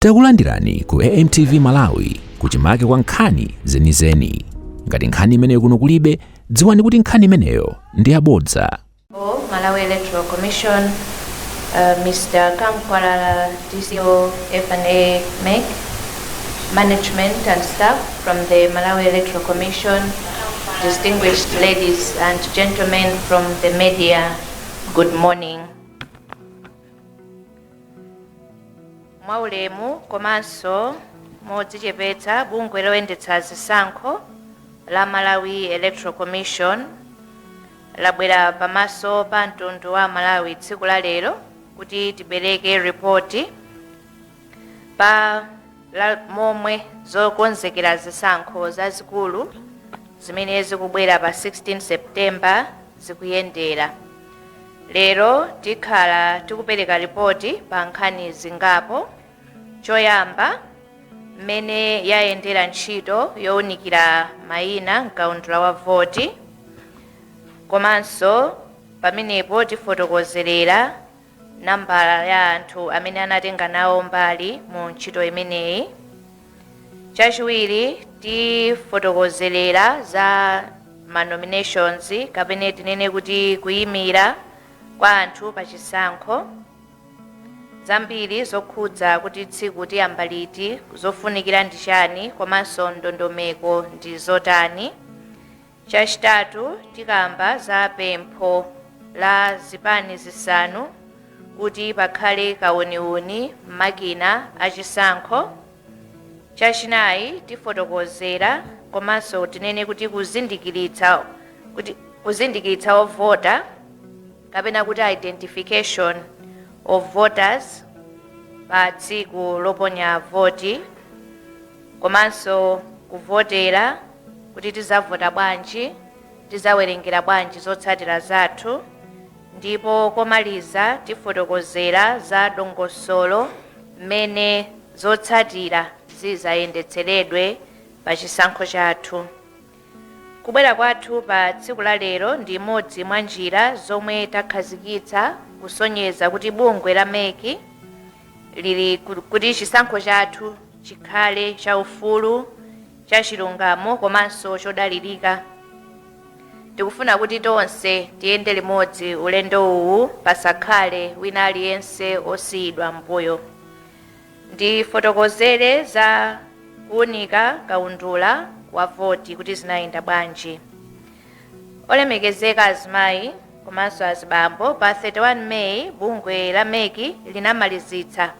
Takulandirani ku AMTV Malawi kuchimake kwa nkhani zenizeni. Ngati nkhani imeneyo kuno kulibe, dziwani kuti nkhani imeneyo ndi yabodza. Malawi Electoral Commission, Mr. Kamkwalala, DCO, FNA, MEC, management and staff from the Malawi Electoral Commission, distinguished ladies and gentlemen from the media, good morning. Mwaulemu komanso modzichepetsa bungwe loyendetsa zisankho la Malawi Electoral Commission labwera pamaso pa mtundu wa Malawi tsiku la lero kuti tibereke ripoti pa momwe zokonzekera zisankho zazikulu zimene zikubwera pa 16 September zikuyendera. Lero tikhala tikupereka ripoti pa nkhani zingapo. Choyamba, mmene yayendera ntchito yowunikira mayina mkaundula wa voti, komanso pamenepo tifotokozerera nambala ya anthu amene anatenga nawo mbali mu ntchito imeneyi. Chachiwiri, tifotokozerera za nominations kapena tinene kuti kuyimira kwa anthu pa chisankho. Zambiri zokhudza kuti tsiku tiyamba liti, zofunikira ndi chani, komanso ndondomeko ndi zotani. Chachitatu, tikamba za pempho la zipani zisanu kuti pakhale kauniuni makina achisankho. Chachinayi, tifotokozera komanso tinene kuti kuzindikiritsa ovota kapena kuti identification of voters pa tsiku loponya voti, komanso kuvotera kuti tizavota bwanji, tizawerengera bwanji zotsatira zathu, ndipo komaliza tifotokozera za dongosolo mmene zotsatira zizayendetseredwe pa chisankho chathu. Kubwera kwathu pa tsiku la lero ndi imodzi mwa njira zomwe takhazikitsa kusonyeza kuti bungwe la MEC lili kuti chisankho chathu chikhale chaufulu, chachilungamo komanso chodalirika. Tikufuna kuti tonse tiyende limodzi ulendo uwu, pasakhale wina aliyense osiyidwa mbuyo. Ndifotokozere za kuwunika kaundula wa voti kuti zinayenda bwanji. Olemekezeka azimayi komanso azibambo, pa 31 May bungwe la MEC linamalizitsa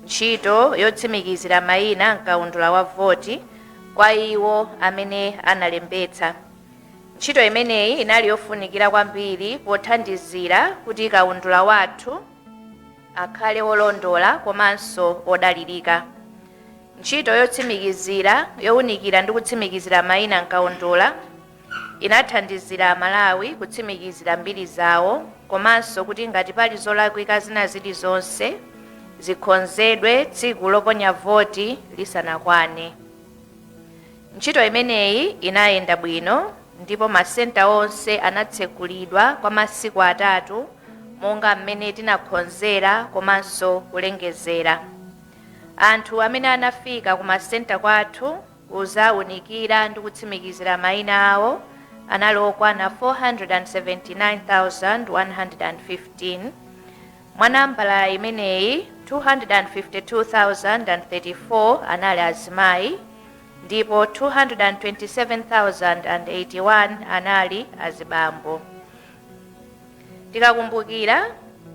ntchito yotsimikizira mayina mkaundula wa voti kwa iwo amene analembetsa. Ntchito imeneyi inali yofunikira kwambiri pothandizira kuti kaundula wathu akhale wolondola komanso odalirika. Ntchito yowunikira ndi kutsimikizira mayina mkaundula inathandizira Malawi kutsimikizira mbiri zawo, komanso kuti ngati pali zolakwika zina zilizonse zikhonzedwe tsiku loponya voti lisanakwane. Ntchito imeneyi inayenda bwino ndipo masenta onse anatsekulidwa kwa masiku 3 monga mmene tinakhonzera komanso kulengezera. Anthu amene anafika ku masenta kwathu kuzawunikira ndi kutsimikizira mayina awo analokwana 479,115. Mwa nambala imeneyi 252,034 anali azimayi ndipo 227,081 anali azibambo. Tikakumbukira,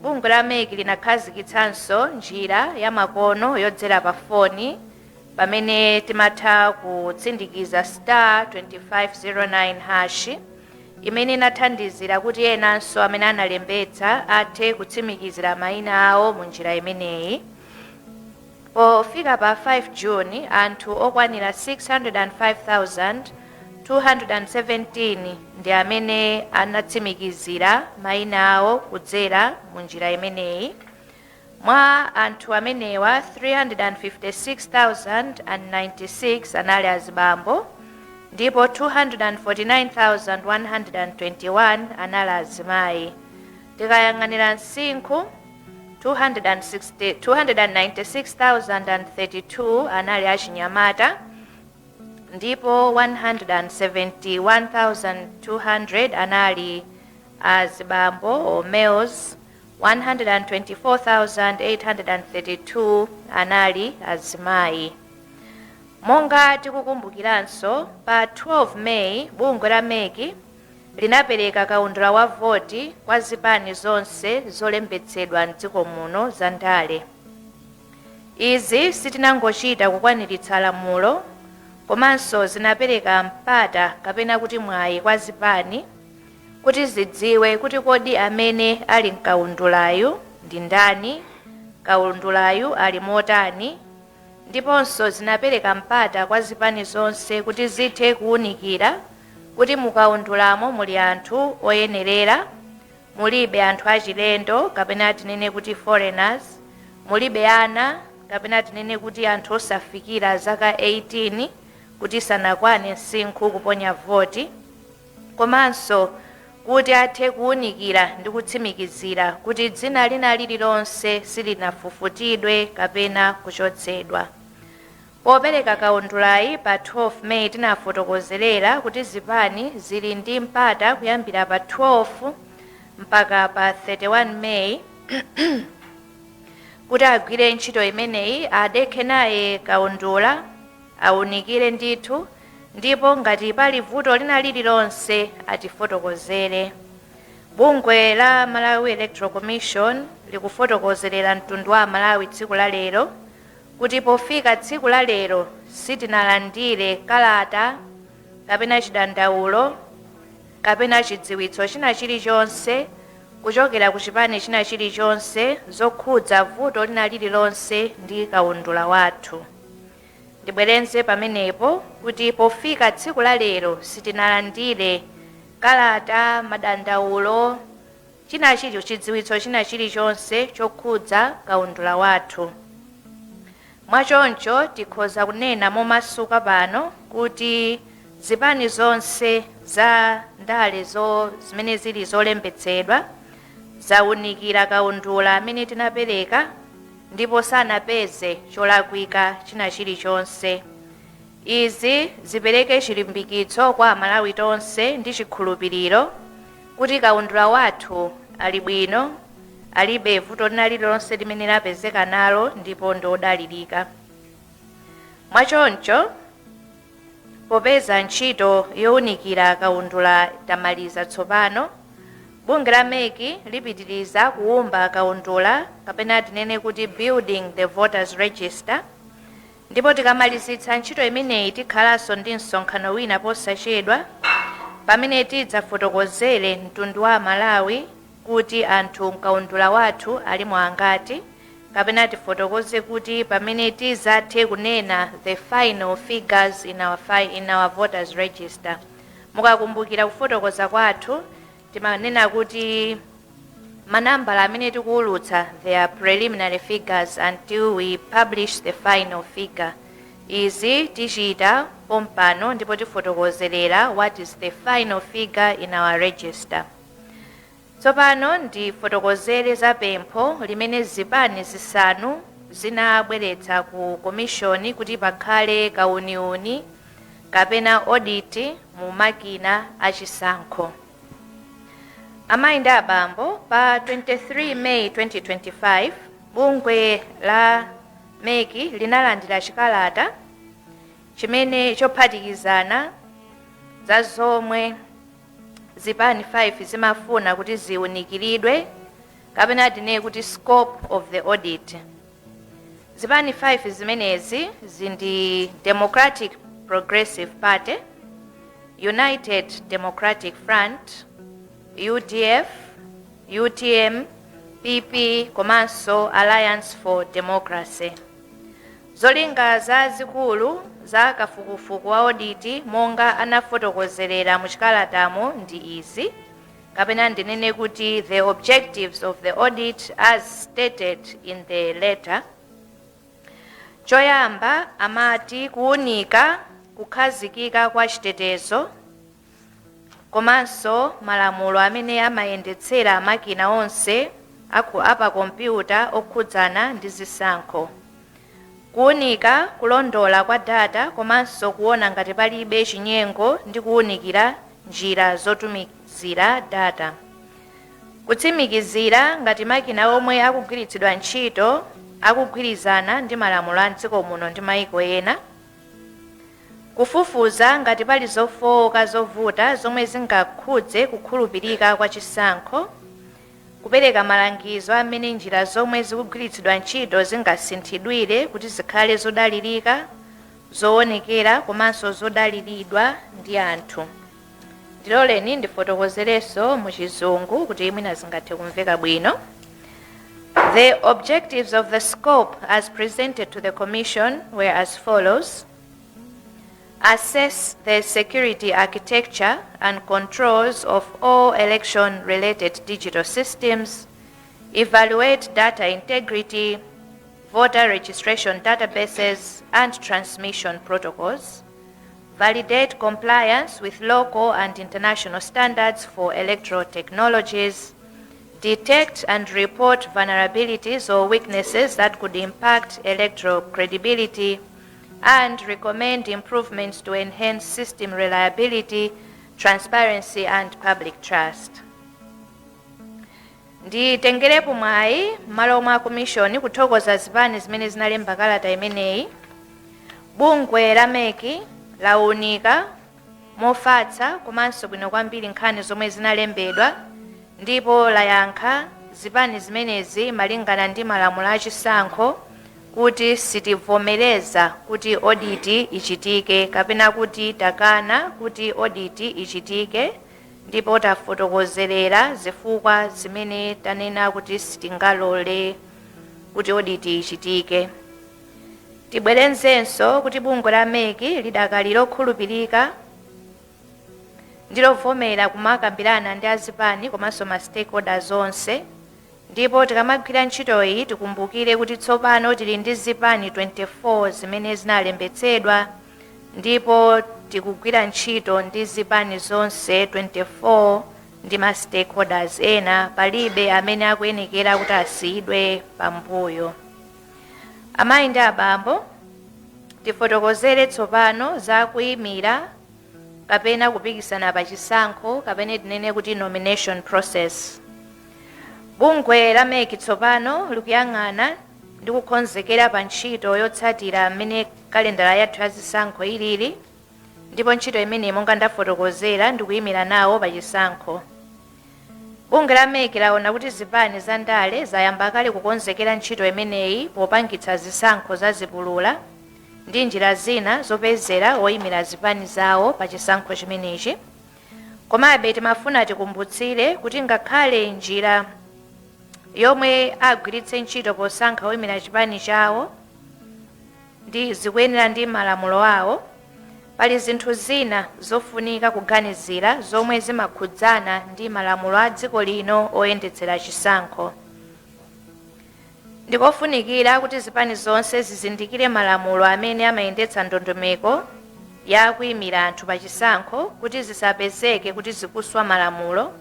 bungwe la MEC linakhazikitsanso njira ya makono yodzera pa foni pamene timatha kutsindikiza *2509# imene inathandizira kuti enanso amene analembetsa athe kutsimikizira mayina awo mu njira imeneyi. Pofika pa 5 June anthu okwanira 605,217 ndi amene anatsimikizira mayina awo kudzera mu njira imeneyi. Mwa anthu amenewa 356,096 anali azibambo ndipo 249,121 anali azimayi. Tikayang'anira msinkhu 296,032 anali achinyamata ndipo 171,200 anali azibambo or males, 124,832 anali azimayi. Monga tikukumbukiranso, pa 12 May bungwe la MEC linapereka kaundula wa voti kwa zipani zonse zolembetsedwa mdziko muno za ndale. Izi sitinangochita kukwaniritsa lamulo, komanso zinapereka mpata kapena kuti mwayi kwa zipani kuti zidziwe kuti kodi amene ali mkaundulayu ndi ndani, kaundulayu ali motani, ndiponso zinapereka mpata kwa zipani zonse kuti zithe kuwunikira kuti mukaundulamo muli anthu oyenerera, mulibe anthu achilendo kapena tinene kuti foreigners, mulibe ana kapena tinene kuti anthu osafikira zaka 18 kuti sanakwane msinkhu kuponya voti, komanso kuti athe kuwunikira ndi kutsimikizira kuti dzina lina lililonse silinafufutidwe kapena kuchotsedwa. Popereka kaundulayi pa 12 May tinafotokozerera kuti zipani zili ndi mpata kuyambira pa 12 mpaka pa 31 May kuti agwire ntchito imeneyi, adekhe naye kaundula, awunikire ndithu, ndipo ngati pali vuto lina lililonse atifotokozere. Bungwe la Malawi Electoral Commission likufotokozerera mtundu wa Malawi tsiku la lero kuti pofika tsiku la lero sitinalandire kalata kapena chidandaulo kapena chidziwitso china chilichonse kuchokera ku chipani china chilichonse zokhudza vuto lina lililonse ndi kaundula wathu. Ndibwerenze pamenepo kuti pofika tsiku la lero sitinalandire kalata, madandaulo, chidziwitso china chilichonse chokhudza kaundula wathu. Mwachoncho tikhoza kunena momasuka pano kuti zipani zonse za ndale zimene zili zolembetsedwa zawunikira kaundula amene tinapereka ndipo sanapeze cholakwika china chilichonse. Izi zipereke chilimbikitso kwa Malawi tonse ndi chikhulupiriro kuti kaundula wathu ali bwino, alibe vuto lina lililonse limene lapezeka nalo ndipo ndodalirika. Mwachoncho popeza ntchito yowunikira kaundula tamaliza tsopano, bungwe la MEC lipitiriza kuwumba kaundula kapena tinene kuti building the voters register, ndipo tikamalizitsa ntchito imeneyi tikhalanso ndi msonkhano wina posachedwa pamene tidzafotokozere mtundu wa Malawi kuti anthu mkaundula wathu alimo angati, kapena tifotokoze kuti pamene tizathe kunena the final figures in our voters register. Mukakumbukira kufotokoza kwathu timanena kuti manambala amene tikuwulutsa they are preliminary figures until we publish the final figure. Izi tichita pompano ndipo tifotokozerera what is the final figure in our register. Tsopano ndifotokozere za pempho limene zipani zisanu zinabweretsa ku komishoni kuti pakhale kauniuni kapena audit mu makina achisankho. Amayi ndi abambo, pa 23 May 2025 bungwe la MEC linalandira chikalata chimene chophatikizana za zomwe zipani 5 zimafuna kuti ziwunikiridwe kapena tinene kuti scope of the audit. Zipani 5 zimenezi zindi Democratic Progressive Party, United Democratic Front, UDF, UTM, PP komanso Alliance for Democracy. Zolinga zazikulu za kafukufuku wa audit monga anafotokozerera mu chikalatamo ndi izi, kapena ndinene kuti the objectives of the audit as stated in the letter. Choyamba amati kuunika kukhazikika kwa chitetezo komanso malamulo amene amayendetsera makina onse apa kompyuta okhudzana ndi zisankho, kuwunika kulondola kwa data komanso kuona ngati palibe chinyengo ndi kuwunikira njira zotumizira data, kutsimikizira ngati makina omwe akugwiritsidwa ntchito akugwirizana ndi malamulo a dziko muno ndi mayiko ena, kufufuza ngati pali zofowoka zovuta zomwe zingakhudze kukhulupirika kwa chisankho, kupereka malangizo amene njira zomwe zikugwiritsidwa ntchito zingasinthidwire kuti zikhale zodalirika, zoonekera komanso zodaliridwa ndi anthu. Ndiloleni ndifotokozerenso mu Chizungu kuti mwina zingathe kumveka bwino. The objectives of the scope as presented to the Commission were as follows: assess the security architecture and controls of all election-related digital systems, evaluate data integrity, voter registration databases and transmission protocols, validate compliance with local and international standards for electoral technologies, detect and report vulnerabilities or weaknesses that could impact electoral credibility, and recommend improvements to enhance system reliability, transparency and public trust. Nditengerepo mwayi malo mwa komishoni kuthokoza zipani zimene zinalemba kalata imeneyi. Bungwe la MEC lawunika mofatsa komanso bwino kwambiri nkhani zomwe zinalembedwa ndipo layankha zipani zimenezi malingana ndi malamulo a chisankho kuti sitivomereza kuti audit ichitike kapena kuti takana kuti audit ichitike, ndipo tafotokozerera zifukwa zimene tanena kuti sitingalole kuti audit ichitike. Tibwerenzenso kuti bungwe la MEC lidakali lokhulupirika ndilovomera kumakambirana ndi azipani komanso ma stakeholders onse, ndipo tikamagwira ntchito iyi tikumbukire kuti tsopano tili ndi zipani 24 zimene zinalembetsedwa, ndipo tikugwira ntchito ndi zipani zonse 24 ndi ma stakeholders ena, palibe amene akuyenekera kuti asiyidwe pambuyo. Amayi ndi abambo, tifotokozere tsopano za kuyimira kapena kupikisana pa chisankho kapena tinene kuti nomination process. Bungwe la MEC tsopano likuyang'ana ndi kukonzekera pa ntchito yotsatira mmene kalendala yathu ya zisankho ilili, ndipo ntchito imene monga ndafotokozera ndi kuyimira nawo pa chisankho. Bungwe la MEC laona kuti zipani za ndale zayamba kale kukonzekera ntchito imeneyi popangitsa zisankho za zipulula ndi njira zina zopezera oyimira zipani zawo pa chisankho chimenechi. Komabe timafuna tikumbutsire kuti ngakhale njira yomwe agwiritse ntchito posankha oyimira chipani chawo ndi zikuyenera ndi malamulo awo, pali zinthu zina zofunika kuganizira zomwe zimakhudzana ndi malamulo a dziko lino oyendetsera chisankho. Ndikofunikira kuti zipani zonse zizindikire malamulo amene amayendetsa ndondomeko ya kuyimira anthu pa chisankho kuti zisapezeke kuti zikuswa malamulo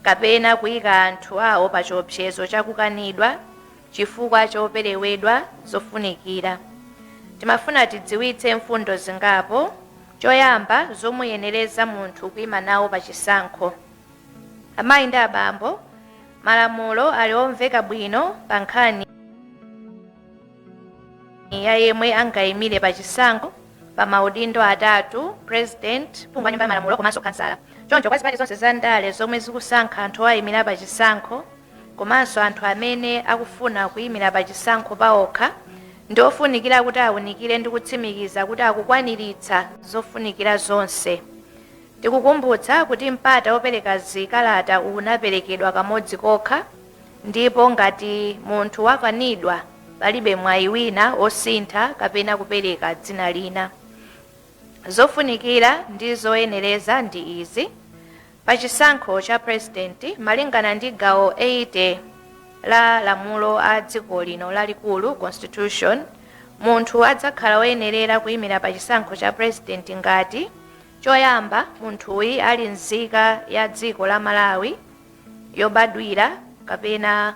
kapena kuyika anthu awo pa chiopsezo chakukanidwa chifukwa choperewedwa zofunikira. Timafuna tidziwitse mfundo zingapo. Choyamba, zomuyenereza munthu kuyima nawo pa chisankho. Amayi ndi abambo, malamulo ali omveka bwino pa nkhani ya yemwe angayimire pa chisankho pa maudindo atatu: president, phungu wa nyumba ya malamulo komanso kansala. Choncho kwa zipani zonse za ndale zomwe zikusankha anthu oyimira pa chisankho komanso anthu amene akufuna kuyimira pa chisankho paokha, ndi ofunikira kuti awunikire ndi kutsimikiza kuti akukwaniritsa zofunikira zonse. Tikukumbutsa kuti mpata opereka zikalata unaperekedwa kamodzi kokha, ndipo ngati munthu wakanidwa palibe mwayi wina osintha kapena kupereka dzina lina. Zofunikira ndi zoyenereza ndi izi: pa chisankho cha president malingana ndi gawo 80 la lamulo a dziko lino lalikulu constitution, munthu adzakhala woyenerera kuyimira pa chisankho cha president ngati: choyamba, munthuyi ali nzika ya dziko la Malawi yobadwira kapena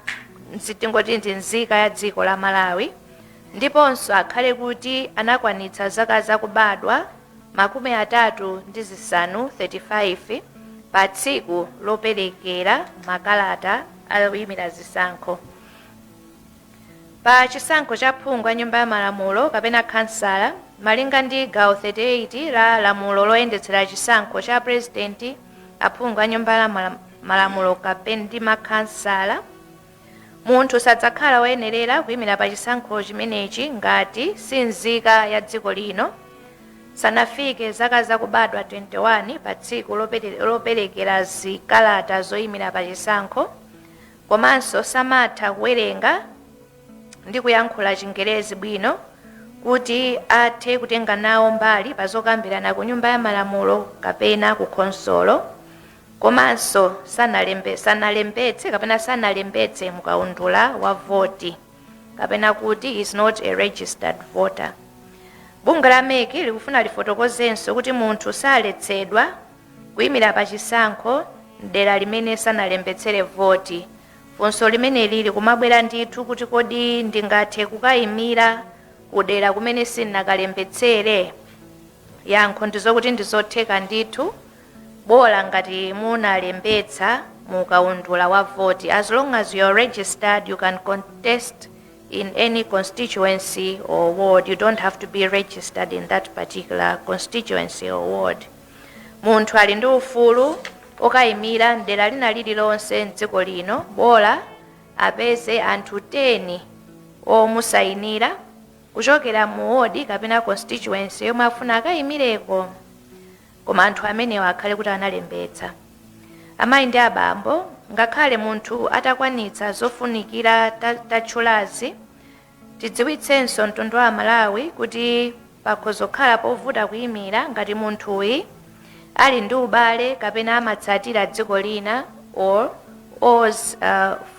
sitingoti ndi nzika ya dziko la Malawi, ndiponso akhale kuti anakwanitsa zaka zakubadwa 35 pa tsiku loperekera makalata oyimira zisankho. Pa chisankho cha phungu a nyumba ya malamulo kapena kansala, malinga ndi gawo 38 la lamulo loyendetsera chisankho cha president, aphungu a nyumba ya malamulo kapena ndi makansala, munthu sadzakhala woyenerera kuyimira pa chisankho chimenechi ngati si nzika ya dziko lino, sanafike zaka zakubadwa 21 pa tsiku loperekera zikalata zoyimira pa chisankho, komanso samatha kuwerenga ndi kuyankhula Chingerezi bwino kuti athe kutenga nawo mbali pa zokambirana ku nyumba ya malamulo kapena ku khonsolo, komanso sanalembetse mukaundula wa voti kapena kuti is not a registered voter. Bunga la MEC likufuna lifotokozenso kuti munthu saletsedwa kuyimira pa chisankho dera limene sanalembetsere voti. Funso limene lili kumabwera ndithu kuti kodi ndingathe kukayimira kudera kumene sinakalembetsere. Yankho ndizokuti ndizotheka ndithu, bola ngati munalembetsa mukaundula wa voti. As long as you are registered, you can contest in any constituency or ward. You don't have to be registered in that particular constituency or ward. Munthu ali ndi ufulu okayimira dera lina lililonse m'dziko lino, bola apeze anthu 10 omusayinira kuchokera mu ward kapena constituency yomwe afuna akayimireko, koma anthu amenewa akhale kuti analembetsa. Amayi ndi abambo, ngakhale munthu atakwanitsa zofunikira tatchulazi, tidziwitsenso mtundu wa Malawi kuti pakhoza kukhala povuta kuyimira ngati munthuyi ali ndi ubale kapena amatsatira dziko lina or owes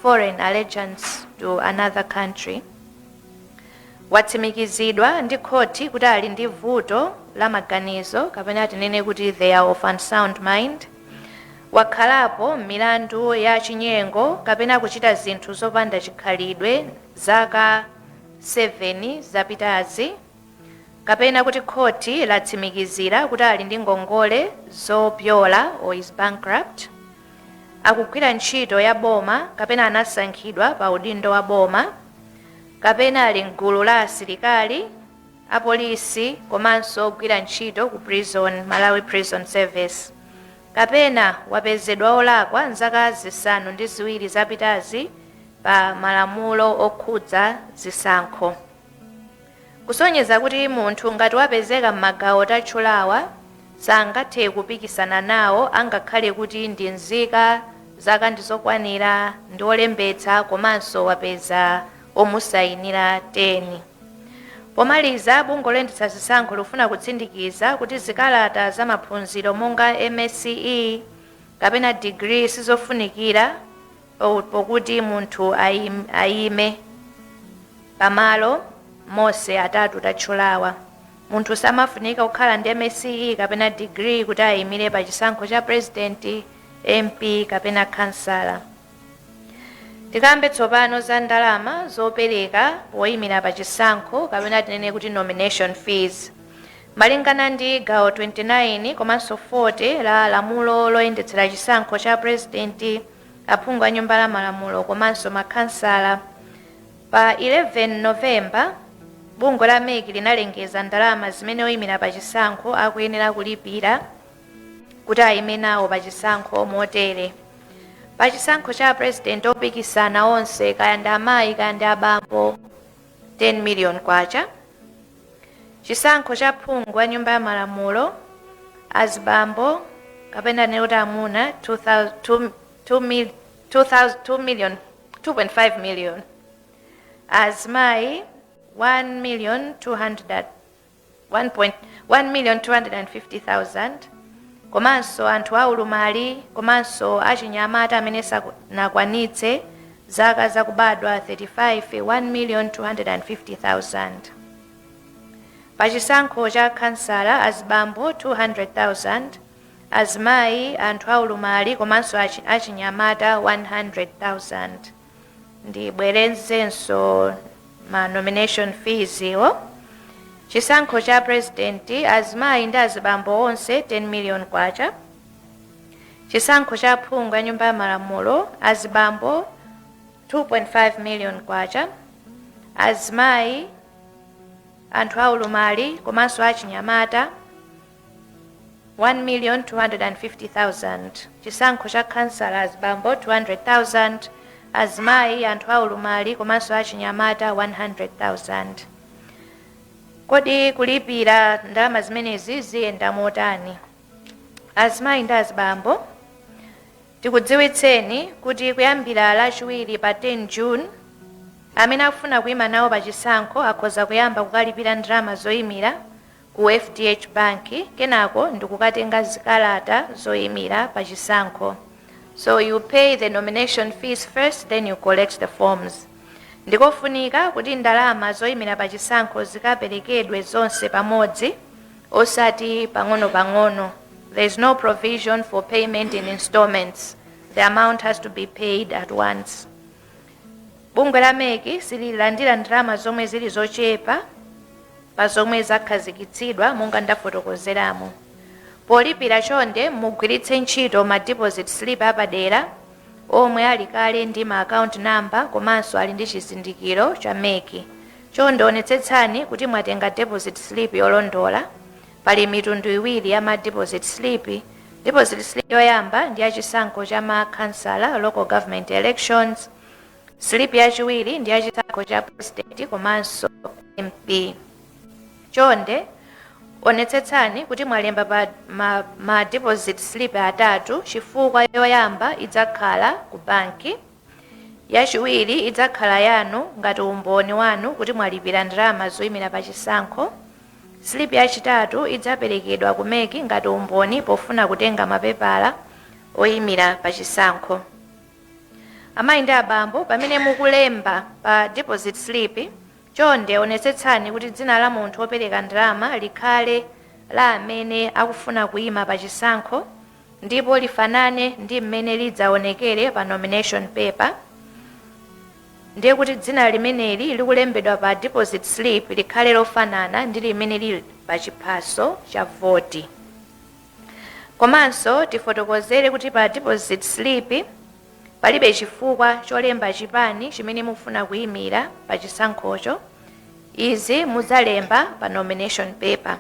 foreign allegiance to another country. Watsimikizidwa ndi khoti kuti ali ndi vuto la maganizo kapena tinene kuti they are of unsound mind, wakhalapo milandu ya chinyengo kapena kuchita zinthu zopanda chikhalidwe zaka 7 zapitazi, kapena kuti khoti latsimikizira kuti ali ndi ngongole zopyola or is bankrupt, akugwira ntchito ya boma kapena anasankhidwa pa udindo wa boma, kapena ali mgulu la asilikali, apolisi komanso ogwira ntchito ku prison, Malawi Prison Service, kapena wapezedwa olakwa nzaka 7 zapitazi pa malamulo okhudza zisankho. Kusonyeza kuti munthu ngati wapezeka m'magawo tatchulawa sangathe kupikisana nawo, angakhale kuti ndi nzika, zaka ndizokwanira, ndi olembetsa komanso wapeza omusayinira 10. Pomaliza, bungo loyendetsa zisankho lufuna kutsindikiza kuti zikalata za maphunziro monga MSCE kapena degree sizofunikira pokuti munthu ayime pamalo mose atatu tatchulawa. Munthu samafunika kukhala ndi MSCE kapena degree kuti ayimire pa chisankho cha president, MP kapena kansala. Tikambe tsopano za ndalama zopereka poyimira pa chisankho kapena tinene kuti nomination fees. Malingana ndi gawo 29 komanso 40 la lamulo loyendetsera chisankho cha president, aphungu a nyumba ya malamulo komanso makansala, pa 11 Novemba bungo la MEC linalengeza ndalama zimene oyimira pa chisankho akuyenera kulipira kuti ayime nawo pa chisankho motere. Pa chisankho cha president opikisana onse, kaya ndi amayi kaya ndi abambo, 10 million kwacha. Chisankho cha phungu a nyumba ya malamulo, azibambo kapena kuti amuna 2.5 million. Azimayi 1,250,000. Komanso anthu aulumali komanso achinyamata amene sanakwanitse zaka zakubadwa 35, 1,250,000. Pa chisankho cha kansala, azibambo 200,000, azimayi, anthu aulumali komanso achinyamata 100,000. ndibwerezenso ma nomination fees iwo. Chisankho cha president azimayi ndi azibambo onse 10 million kwacha. Chisankho cha phungu ya nyumba ya malamulo azibambo 2.5 million kwacha. Azimayi, anthu aulumali komanso achinyamata 1,250,000. Chisankho cha kansala azibambo 200,000. Azimayi, anthu aulumali komanso achinyamata 100,000. Kodi kulipira ndalama zimenezi ziyenda motani? Azimayi ndi azibambo, tikudziwitseni kuti kuyambira lachiwiri pa 10 June amene akufuna kuyima nawo pa chisankho akhoza kuyamba kukalipira ndalama zoyimira ku FDH Bank, kenako ndikukatenga zikalata zoyimira pa chisankho. So you pay the nomination fees first, then you collect the forms. Ndikofunika kuti ndalama zoyimira pa chisankho zikaperekedwe zonse pamodzi, osati pang'ono-pang'ono. There is no provision for payment in installments. The amount has to be paid at once. Bungwe la MEC sililandira ndalama zomwe zili zochepa pa zomwe zakhazikitsidwa monga ndafotokozeramo. Polipira chonde mugwiritse ntchito ma deposit slip apadera omwe ali kale ndi ma account number komanso ali ndi chizindikiro cha MEC. Chonde onetsetsani kuti mwatenga deposit slip yolondola. Pali mitundu iwiri ya ma deposit slip. Deposit slip yoyamba ndi ya chisankho cha ma kansala local government elections. Slip yachiwiri ndi ya chisankho cha president komanso MP. Chonde onetsetsani kuti mwalemba pa ma deposit slip atatu, chifukwa yoyamba idzakhala ku banki, yachiwiri idzakhala yanu ngati umboni wanu kuti mwalipira ndalama zoyimira pa chisankho. Slip yachitatu idzaperekedwa ku MEC ngati umboni pofuna kutenga mapepala oyimira pa chisankho. Amayi ndi abambo, pamene mukulemba pa deposit slip, chonde onetsetsani kuti dzina la munthu opereka ndalama likhale la amene akufuna kuyima pa chisankho ndipo lifanane ndi mmene lidzaonekere pa nomination paper. Ndiye kuti dzina limeneli likulembedwa pa deposit slip likhale lofanana ndi limene lili pa chiphaso cha voti. Komanso tifotokozere kuti pa deposit slip palibe chifukwa cholemba chipani chimene mufuna kuyimira pa chisankhocho. Izi muzalemba pa nomination paper.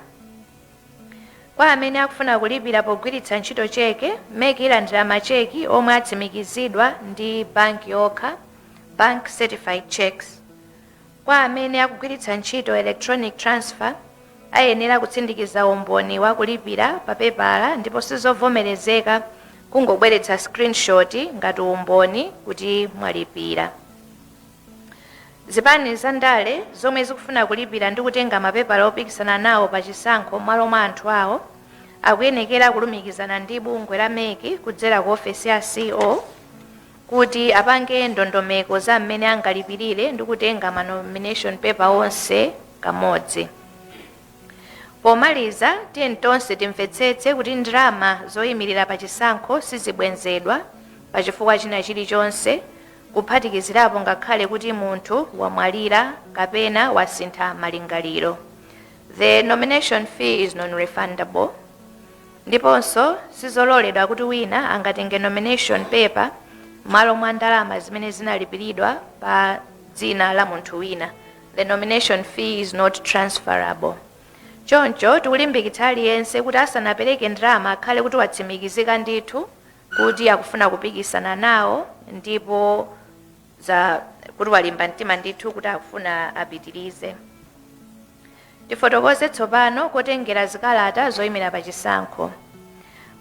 Kwa amene akufuna kulipira pogwiritsa ntchito cheke, MEC ilandira macheki omwe atsimikizidwa ndi bank yokha, bank certified checks. Kwa amene akugwiritsa ntchito electronic transfer, ayenera kutsindikiza umboni wa kulipira pa pepala ndipo sizovomerezeka kungobweretsa screenshot ngati umboni kuti mwalipira. Zipani za ndale zomwe zikufuna kulipira ndi kutenga mapepala opikisana nawo pa chisankho malo mwa anthu awo akuyenekera kulumikizana ndi bungwe la MEC kudzera ku ofesi ya CO kuti apange ndondomeko za mmene angalipirire ndi kutenga ma nomination paper onse kamodzi. Pomaliza, tiyeni tonse timvetsetse kuti ndalama zoyimirira pa chisankho sizibwenzedwa pa chifukwa china chilichonse, kuphatikizirapo ngakhale kuti munthu wamwalira kapena wasintha malingaliro. The nomination fee is non-refundable. Ndiponso sizololedwa kuti wina angatenge nomination paper malo mwa ndalama zimene zinalipiridwa pa dzina la munthu wina. The nomination fee is not transferable. Choncho tikulimbikitsa aliyense kuti asanapereke ndalama akhale kuti watsimikizika ndithu kuti akufuna kupikisana nawo ndipo kuti walimba mtima ndithu kuti akufuna apitirize. Tifotokoze tsopano kotengera zikalata zoyimira pa chisankho.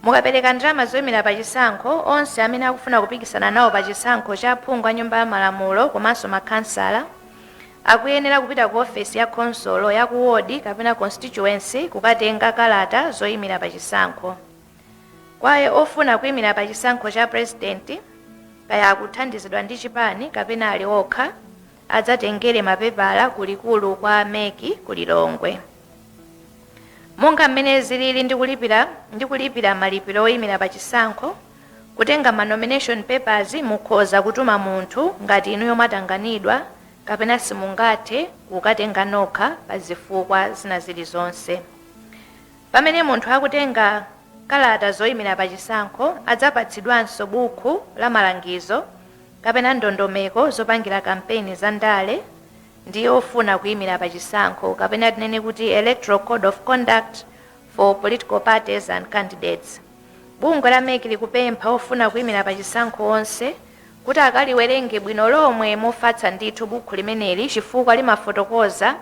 Mukapereka ndalama zoyimira pa chisankho, onse amene akufuna kupikisana nawo pa chisankho cha phungu a nyumba ya malamulo komanso makansala akuyenera kupita ku ofesi ya konsolo ya ku ward kapena constituency kukatenga kalata zoyimira pa chisankho. Kwaye ofuna kuyimira pa chisankho cha president, kaya akuthandizidwa ndi chipani kapena ali okha, adzatengere mapepala kulikulu kwa MEC kulilongwe. Monga mmene zilili ndi kulipira malipiro oyimira pa chisankho, Kutenga ma nomination papers mukhoza kutuma munthu ngati inuyo mwatanganidwa kapena simungathe kukatenga nokha pa zifukwa zina zilizonse. Pamene munthu akutenga kalata zoyimira pa chisankho adzapatsidwanso buku la malangizo kapena ndondomeko zopangira kampeni za ndale ndi ofuna kuyimira pa chisankho kapena tinene kuti Electoral Code of Conduct for Political Parties and Candidates. Bungwe la MEC likupempha ofuna kuyimira pa chisankho onse kuti akaliwerenge bwino lomwe mofatsa ndithu buku limeneli chifukwa limafotokoza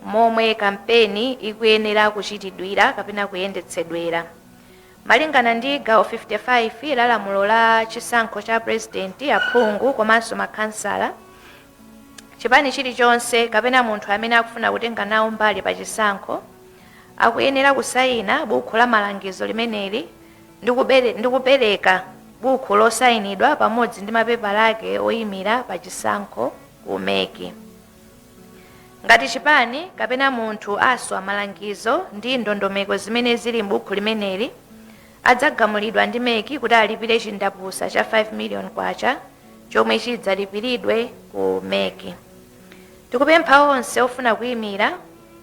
momwe kampeni ikuyenera kuchitidwira kapena kuyendetsedwera. Malingana ndi gawo 55 la lamulo la chisankho cha president, aphungu komanso makhansala, chipani chilichonse kapena munthu amene akufuna kutenga nawo mbali pa chisankho akuyenera kusayina buku la malangizo limeneli ndi kupereka buku losayinidwa pamodzi ndi mapepala ake oyimira pa chisankho ku MEC. Ngati chipani kapena munthu aswa malangizo ndi ndondomeko zimene zili m'buku limeneli, adzagamulidwa ndi MEC kuti alipire chindapusa cha 5 million kwacha chomwe chidzalipiridwe ku MEC. Tikupempha onse ofuna kuyimira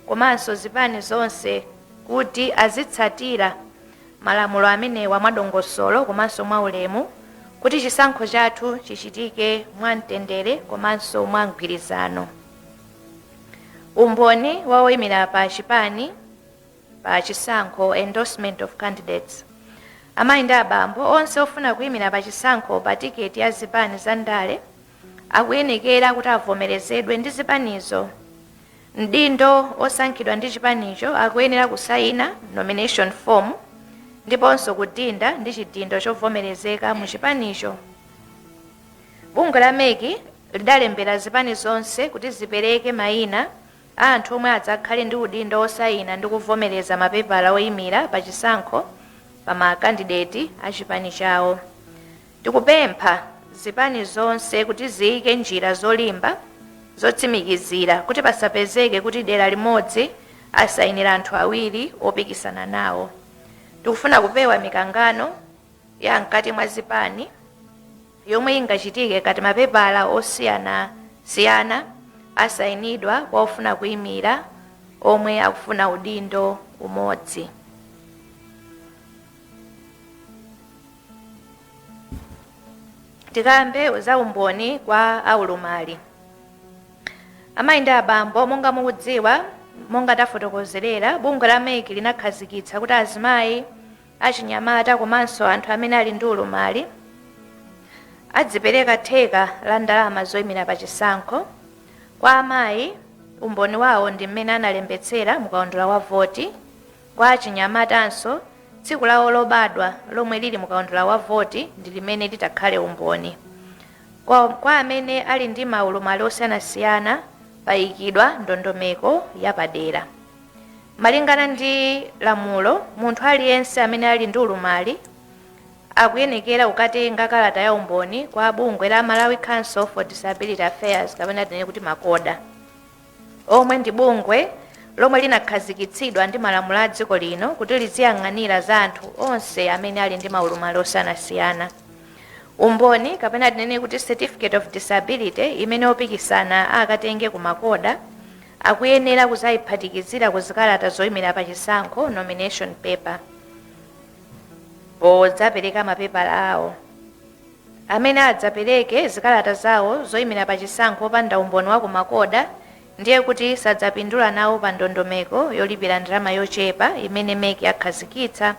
komanso zipani zonse kuti azitsatira malamulo amenewa mwadongosolo komanso mwaulemu kuti chisankho chathu chichitike mwamtendere komanso mwamgwirizano. Umboni wa oyimira pa chipani pa chisankho, endorsement of candidates. Amayi ndi abambo onse ofuna kuyimira pa chisankho pa tiketi ya zipani za ndale akuyenekera kuti avomerezedwe ndi zipanizo. Mdindo osankhidwa ndi chipanicho akuyenera kusayina nomination form ndiponso kudinda ndi chidindo chovomerezeka mu chipanicho. Bungwe la MEC lidalembera zipani zonse kuti zipereke mayina a anthu omwe adzakhale ndi udindo osayina ndi kuvomereza mapepala oyimira pa chisankho pa makandideti a chipani chawo. Tikupempha zipani zonse kuti ziyike njira zolimba zotsimikizira kuti pasapezeke kuti dera limodzi asayinira anthu awiri opikisana nawo. Tikufuna kupewa mikangano ya mkati mwa zipani yomwe ingachitike kati mapepala osiyana asayinidwa kwa ofuna kuyimira omwe akufuna udindo umodzi. Tikambe za umboni kwa aulumali. Amayi ndi abambo monga mukudziwa, monga tafotokozerera, bungwe la MEC linakhazikitsa kuti azimayi, achinyamata komanso anthu amene ali ndi ulumali adzipereka theka la ndalama zoyimira pa chisankho. Kwa amayi, umboni wawo ndi mmene analembetsera mukaundula wa voti. Kwa achinyamatanso, tsiku lawo lobadwa lomwe lili mukaundula wa voti ndi limene litakhale umboni. Kwa amene ali ndi maulumali osiyanasiyana payikidwa ndondomeko yapadera. Malingana ndi lamulo, munthu aliyense amene ali ndi ulumali akuyenekera kukatenga kalata ya umboni kwa bungwe la Malawi Council for Disability Affairs kapena tinene kuti makoda, omwe ndi bungwe lomwe linakhazikitsidwa ndi malamulo a dziko lino kuti liziyang'anira za anthu onse amene ali ndi maulumali osiyanasiyana. Umboni kapena tinene kuti certificate of disability imene opikisana akatenge ku makoda akuyenera kuzayiphatikizira ku zikalata zoyimira pa chisankho, nomination paper, podzapereka mapepala awo. Amene adzapereke zikalata zawo zoyimira pa chisankho opanda umboni wa ku makoda ndiye kuti sadzapindula nawo pa ndondomeko yolipira ndalama yochepa imene MEC yakhazikitsa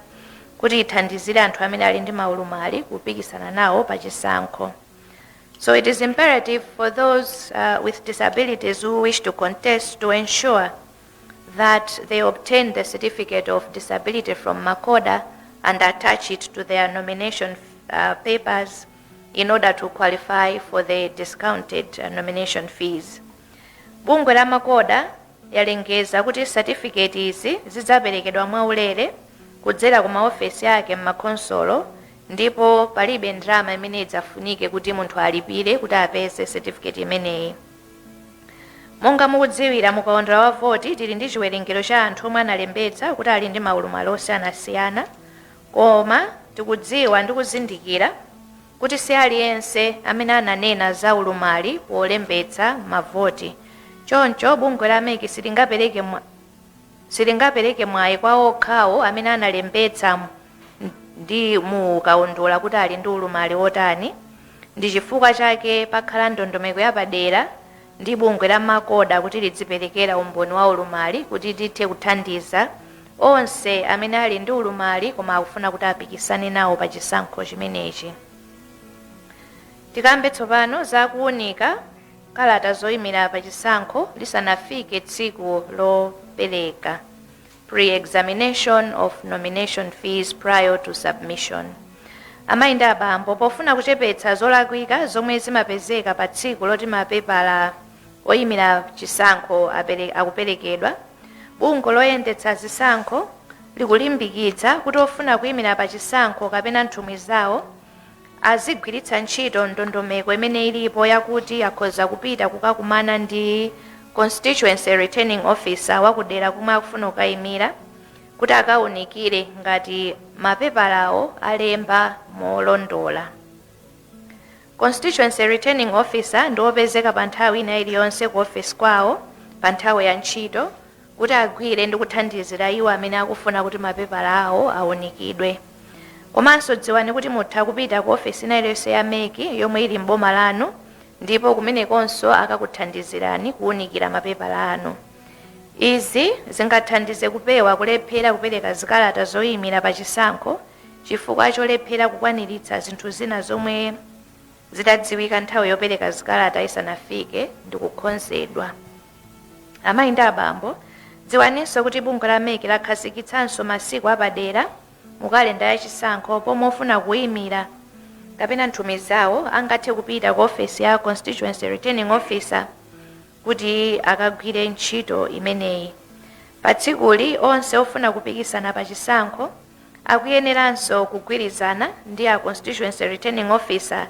kuti ithandizire anthu amene ali ndi maulumali kupikisana nawo pa chisankho. So it is imperative for those with disabilities who wish to contest to ensure that they obtain the certificate of disability from Makoda and attach it to their nomination papers in order to qualify for the discounted nomination fees. Bungwe la Makoda yalengeza kuti certificate izi zidzaperekedwa mwaulere kudzera ku maofesi yake m'makonsolo ndipo palibe ndalama imene idzafunike kuti munthu alipire kuti apeze certificate imeneyi. Monga mukudziwira mukaundula wa voti tili ndi chiwerengero cha anthu omwe analembetsa kuti ali ndi maulumali osiyanasiyana, koma tikudziwa ndi kuzindikira kuti si aliyense amene ananena za ulumali polembetsa mavoti. Choncho bungwe la MEC silingapereke mwayi kwa okhawo amene analembetsa ndi mukaondola kuti ali ndi ulumali wotani. Ndi chifukwa chake pakhala ndondomeko yapadera ndi bungwe la makoda kuti lidziperekera umboni wa ulumali kuti lithe kuthandiza onse amene ali ndi ulumali koma akufuna kuti apikisane nawo pa chisankho chimenechi. Tikambe tsopano za kuwunika kalata zoyimira pa chisankho lisanafike tsiku lopereka, pre-examination of nomination fees prior to submission. Amayi ndi abambo, pofuna kuchepetsa zolakwika zomwe zimapezeka pa tsiku loti mapepala oyimira chisankho akuperekedwa, bungwe loyendetsa zisankho likulimbikitsa kuti ofuna kuyimira pa chisankho kapena nthumwi zawo azigwiritsa ntchito ndondomeko imene ilipo yakuti akhoza kupita kukakumana ndi constituency returning officer wakudera kumwe akufuna kukayimira kuti akawunikire ngati mapepalawo alemba molondola. Constituency returning officer ndi wopezeka pa nthawi ina iliyonse ku office kwawo pa nthawi ya ntchito kuti agwire ndi kuthandizira iwo amene akufuna kuti mapepala awo awunikidwe. Komanso dziwani kuti mutha kupita ku office ina iliyonse ya MEC yomwe ili mboma lanu ndipo kumenekonso akakuthandizirani kuwunikira mapepala anu. Izi zingathandize kupewa kulephera kupereka zikalata zoyimira pa chisankho chifukwa cholephera kukwaniritsa zinthu zina zomwe zidadziwika nthawi yopereka zikalata isanafike ndi kukhonzedwa. Amayi ndi abambo, dziwaninso kuti bungwe la MEC lakhazikitsanso masiku apadera mu kalenda ya chisankho pomwe ofuna kuyimira kapena nthumwi zawo angathe kupita ku office ya constituency returning officer kuti akagwire ntchito imeneyi. Pa tsikuli onse ofuna kupikisana pa chisankho akuyeneranso kugwirizana ndi a constituency returning officer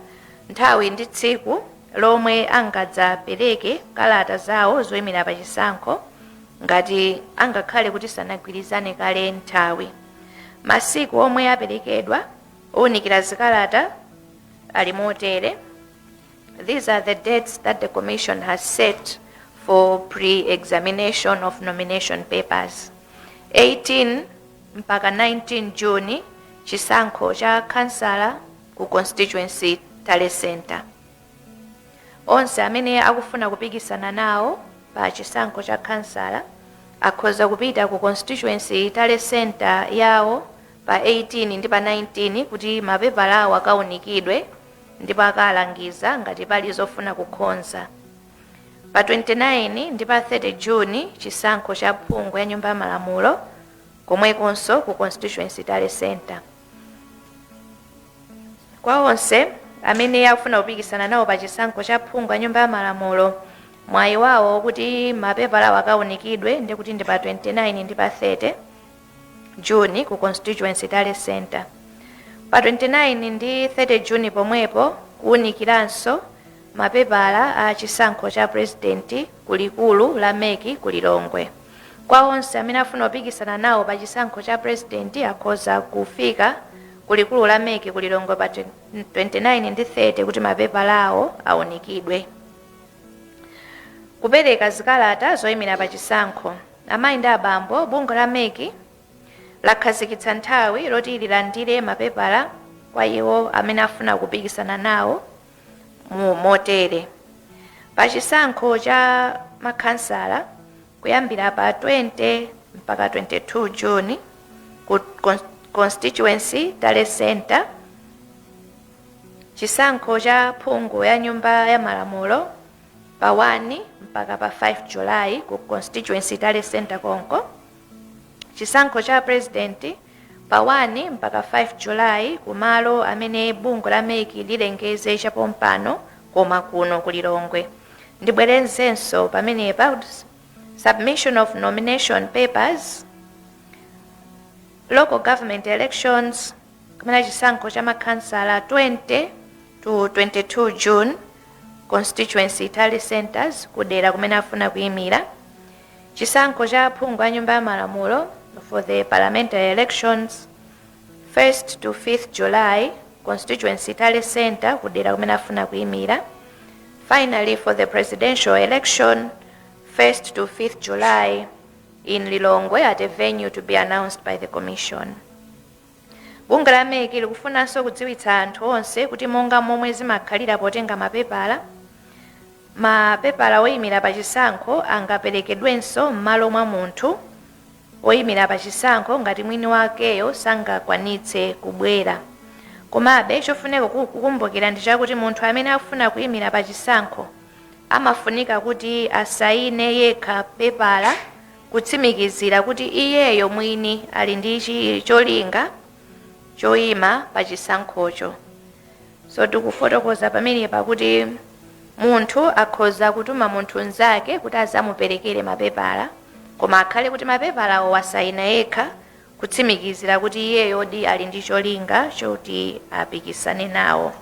nthawi ndi tsiku lomwe angadzapereke kalata zawo zoyimira pa chisankho ngati angakhale kuti sanagwirizane kale nthawi. Masiku omwe aperekedwa owunikira zikalata ali motere. These are the dates that the Commission has set for pre-examination of nomination papers. 18 mpaka 19 Juni chisankho cha kansala ku constituency Tale Center. Onse amene akufuna kupikisana nawo pa chisankho cha kansala akhoza kupita ku constituency Tale Center yawo pa 18 ndi pa 19 kuti mapepala awo akawunikidwe ndipo akalangiza ngati pali zofuna kukhonza. Pa 29 ndi pa 30 Juni chisankho cha phungu ya nyumba ya malamulo komwekonso ku constituency Tale Center. Kwa onse amene akufuna kupikisana nawo pa chisankho cha phungu ya nyumba ya malamulo mwayi wawo kuti mapepala awo akawunikidwe ndi kuti ndi pa 29 ndi pa 30 Juni ku constituency Tale Center. Pa 29 ndi 30 Juni pomwepo kuwunikiranso mapepala a chisankho cha president kulikulu la MEC ku Lilongwe. Kwa onse amene afuna kupikisana nawo pa chisankho cha president akhoza kufika kulikulu la MEC ku Lilongwe pa 29 ndi 30 kuti mapepala awo awunikidwe. Kupereka zikalata zoyimira pa chisankho. Amayi ndi abambo, bungwe la MEC lakhazikitsa nthawi loti lilandire mapepala kwa iwo amene afuna kupikisana nawo motere. Pa chisankho cha makhansala kuyambira pa 20 mpaka 22 Juni ku constituency Tale Center. Chisankho cha phungu ya nyumba ya malamulo pa 1 mpaka pa 5 Julai ku constituency Tale Center konko. Chisankho cha president pa 1 mpaka 5 Julai kumalo amene bungwe la MEC lilengeze chapompano koma kuno ku Lilongwe. Ndibwerenzenso pamenepa submission of nomination papers, local government elections kumene chisankho cha makhansala 20 to 22 June constituency Tale Centers kudera kumene afuna kuyimira. Chisankho cha phungu ya nyumba ya malamulo for the parliamentary elections 1st to 5th July constituency Tale Center kudera kumene afuna kuyimira. Finally, for the presidential election, 1st to 5th July in Lilongwe at a venue to be announced by the commission. Bungwe la MEC likufunanso kudziwitsa anthu onse kuti monga momwe zimakhalira potenga mapepala oyimira pachisankho angaperekedwenso m'malo mwa munthu oyimira pachisankho ngati mwini wakeyo sangakwanitse kubwera. Komabe chofunika kukumbukira ndi chakuti munthu amene afuna kuyimira pachisankho amafunika kuti asayine yekha pepala kutsimikizira kuti iyeyo mwini ali ndi cholinga choyima pachisankhocho. So tikufotokoza pamenepa kuti munthu akhoza kutuma munthu nzake kuti azamuperekere mapepala, koma akhale kuti mapepalawo wasayina yekha kutsimikizira kuti iyeyo ali ndi cholinga choti apikisane nawo.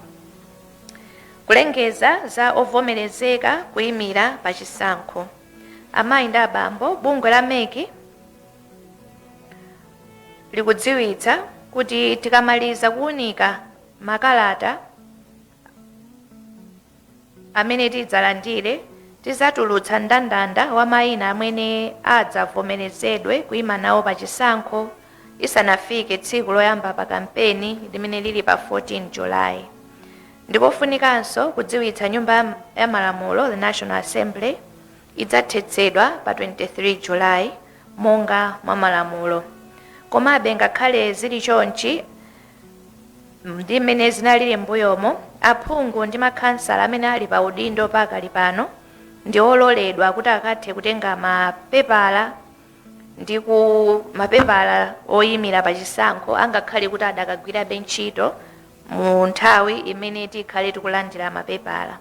Kulengeza za ovomerezeka kuyimira pachisankho. Amayi ndi abambo, bungwe la MEC likudziwitsa kuti tikamaliza kuunika makalata amene tidzalandire, tidzatulutsa ndandanda wa mayina amene adzavomerezedwe kuyima nawo pachisankho isanafike tsiku loyamba pa kampeni limene lili pa 14 July. Ndikofunikanso kudziwitsa nyumba ya malamulo, the National Assembly, idzathetsedwa pa 23 July monga mwa malamulo. Komabe ngakhale zili chonchi ndi mmene zinalili mbuyomo, aphungu ndi makhansala amene ali pa udindo pakali pano ndi ololedwa kuti akathe kutenga mapepala ndi mapepala oyimira pachisankho angakhale kuti adakagwirabe ntchito mu nthawi imene tikhale tikulandira mapepala.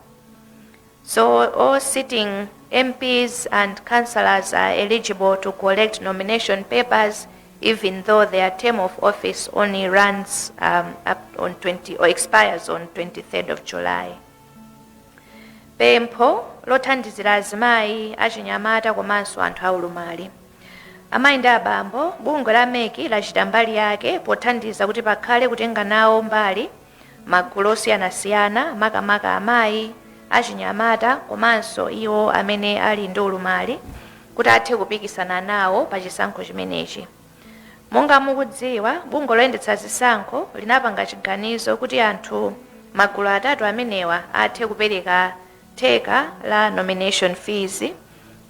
So all sitting MPs and councillors are eligible to collect nomination papers even though their term of office only runs up on expires on 23rd of July. Pempho lothandizira azimayi achinyamata komanso anthu aulumali. Amayi ndi abambo, bungwe la MEC lachita mbali yake pothandiza kuti pakhale kutenga nawo mbali magulu osiyanasiyana, makamaka amayi achinyamata komanso iwo amene ali ndi ulumali kuti athe kupikisana nawo pachisankho chimenechi. Monga mukudziwa, bungwe loyendetsa zisankho linapanga chiganizo kuti anthu magulu atatu amenewa athe kupereka theka la nomination fees.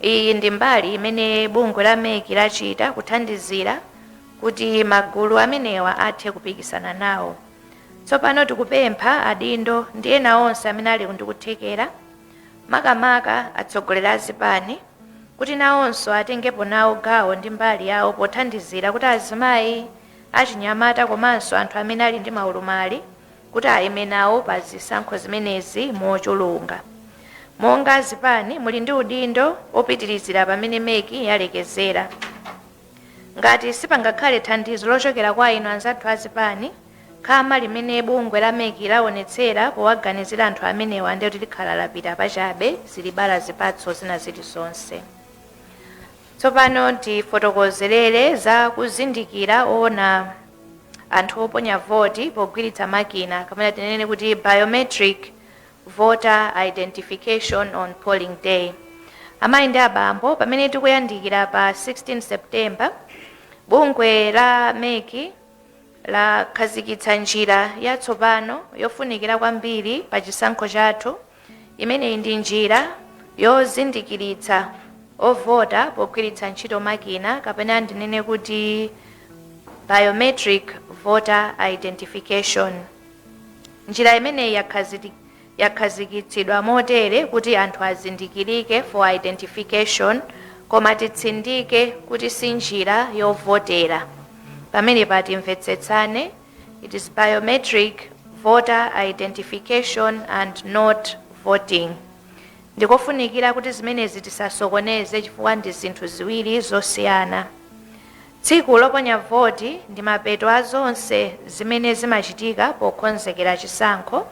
Iyi ndi mbali imene bungwe la MEC lachita kuthandizira kuti magulu amenewa athe kupikisana nawo. Tsopano tikupempha adindo ndi ena onse amene ali ndikuthekera, makamaka atsogoleri a zipani, kuti nawonso atengepo nawo gawo ndi mbali yawo pothandizira kuti azimayi achinyamata komanso anthu amene ali ndi maulumali kuti ayime nawo pa zisankho zimenezi mochulunga. Monga zipani muli ndi udindo opitirizira pamene MEC yalekezera. Ngati sipangakhale thandizo lochokera kwa inu anzathu azipani, khama limene bungwe la MEC laonetsera powaganizira anthu amenewa ndi kuti likhala lapita pachabe zilibala zipatso zina zilizonse. Tsopano tifotokozerere za kuzindikira ona anthu oponya voti pogwiritsa makina, kamene tinene kuti biometric voter identification on polling day. Amayi ndi abambo, pamene tikuyandikira pa 16 September, bungwe la MEC lakhazikitsa njira yatsopano yofunikira kwambiri pa chisankho chathu, imene ndi njira yozindikiritsa ovota pogwiritsa ntchito makina, kapena ndinene kuti biometric voter identification. Njira imeneyi yakhazikitsidwa motere kuti anthu azindikirike for identification, koma titsindike kuti si njira yovotera. Pamene patimvetsetsane, it is biometric voter identification and not voting. Ndikofunikira kuti zimenezi tisasokoneze chifukwa ndi zinthu ziwiri zosiyana. Tsiku loponya voti ndi mapeto a zonse zimene zimachitika pokonzekera chisankho.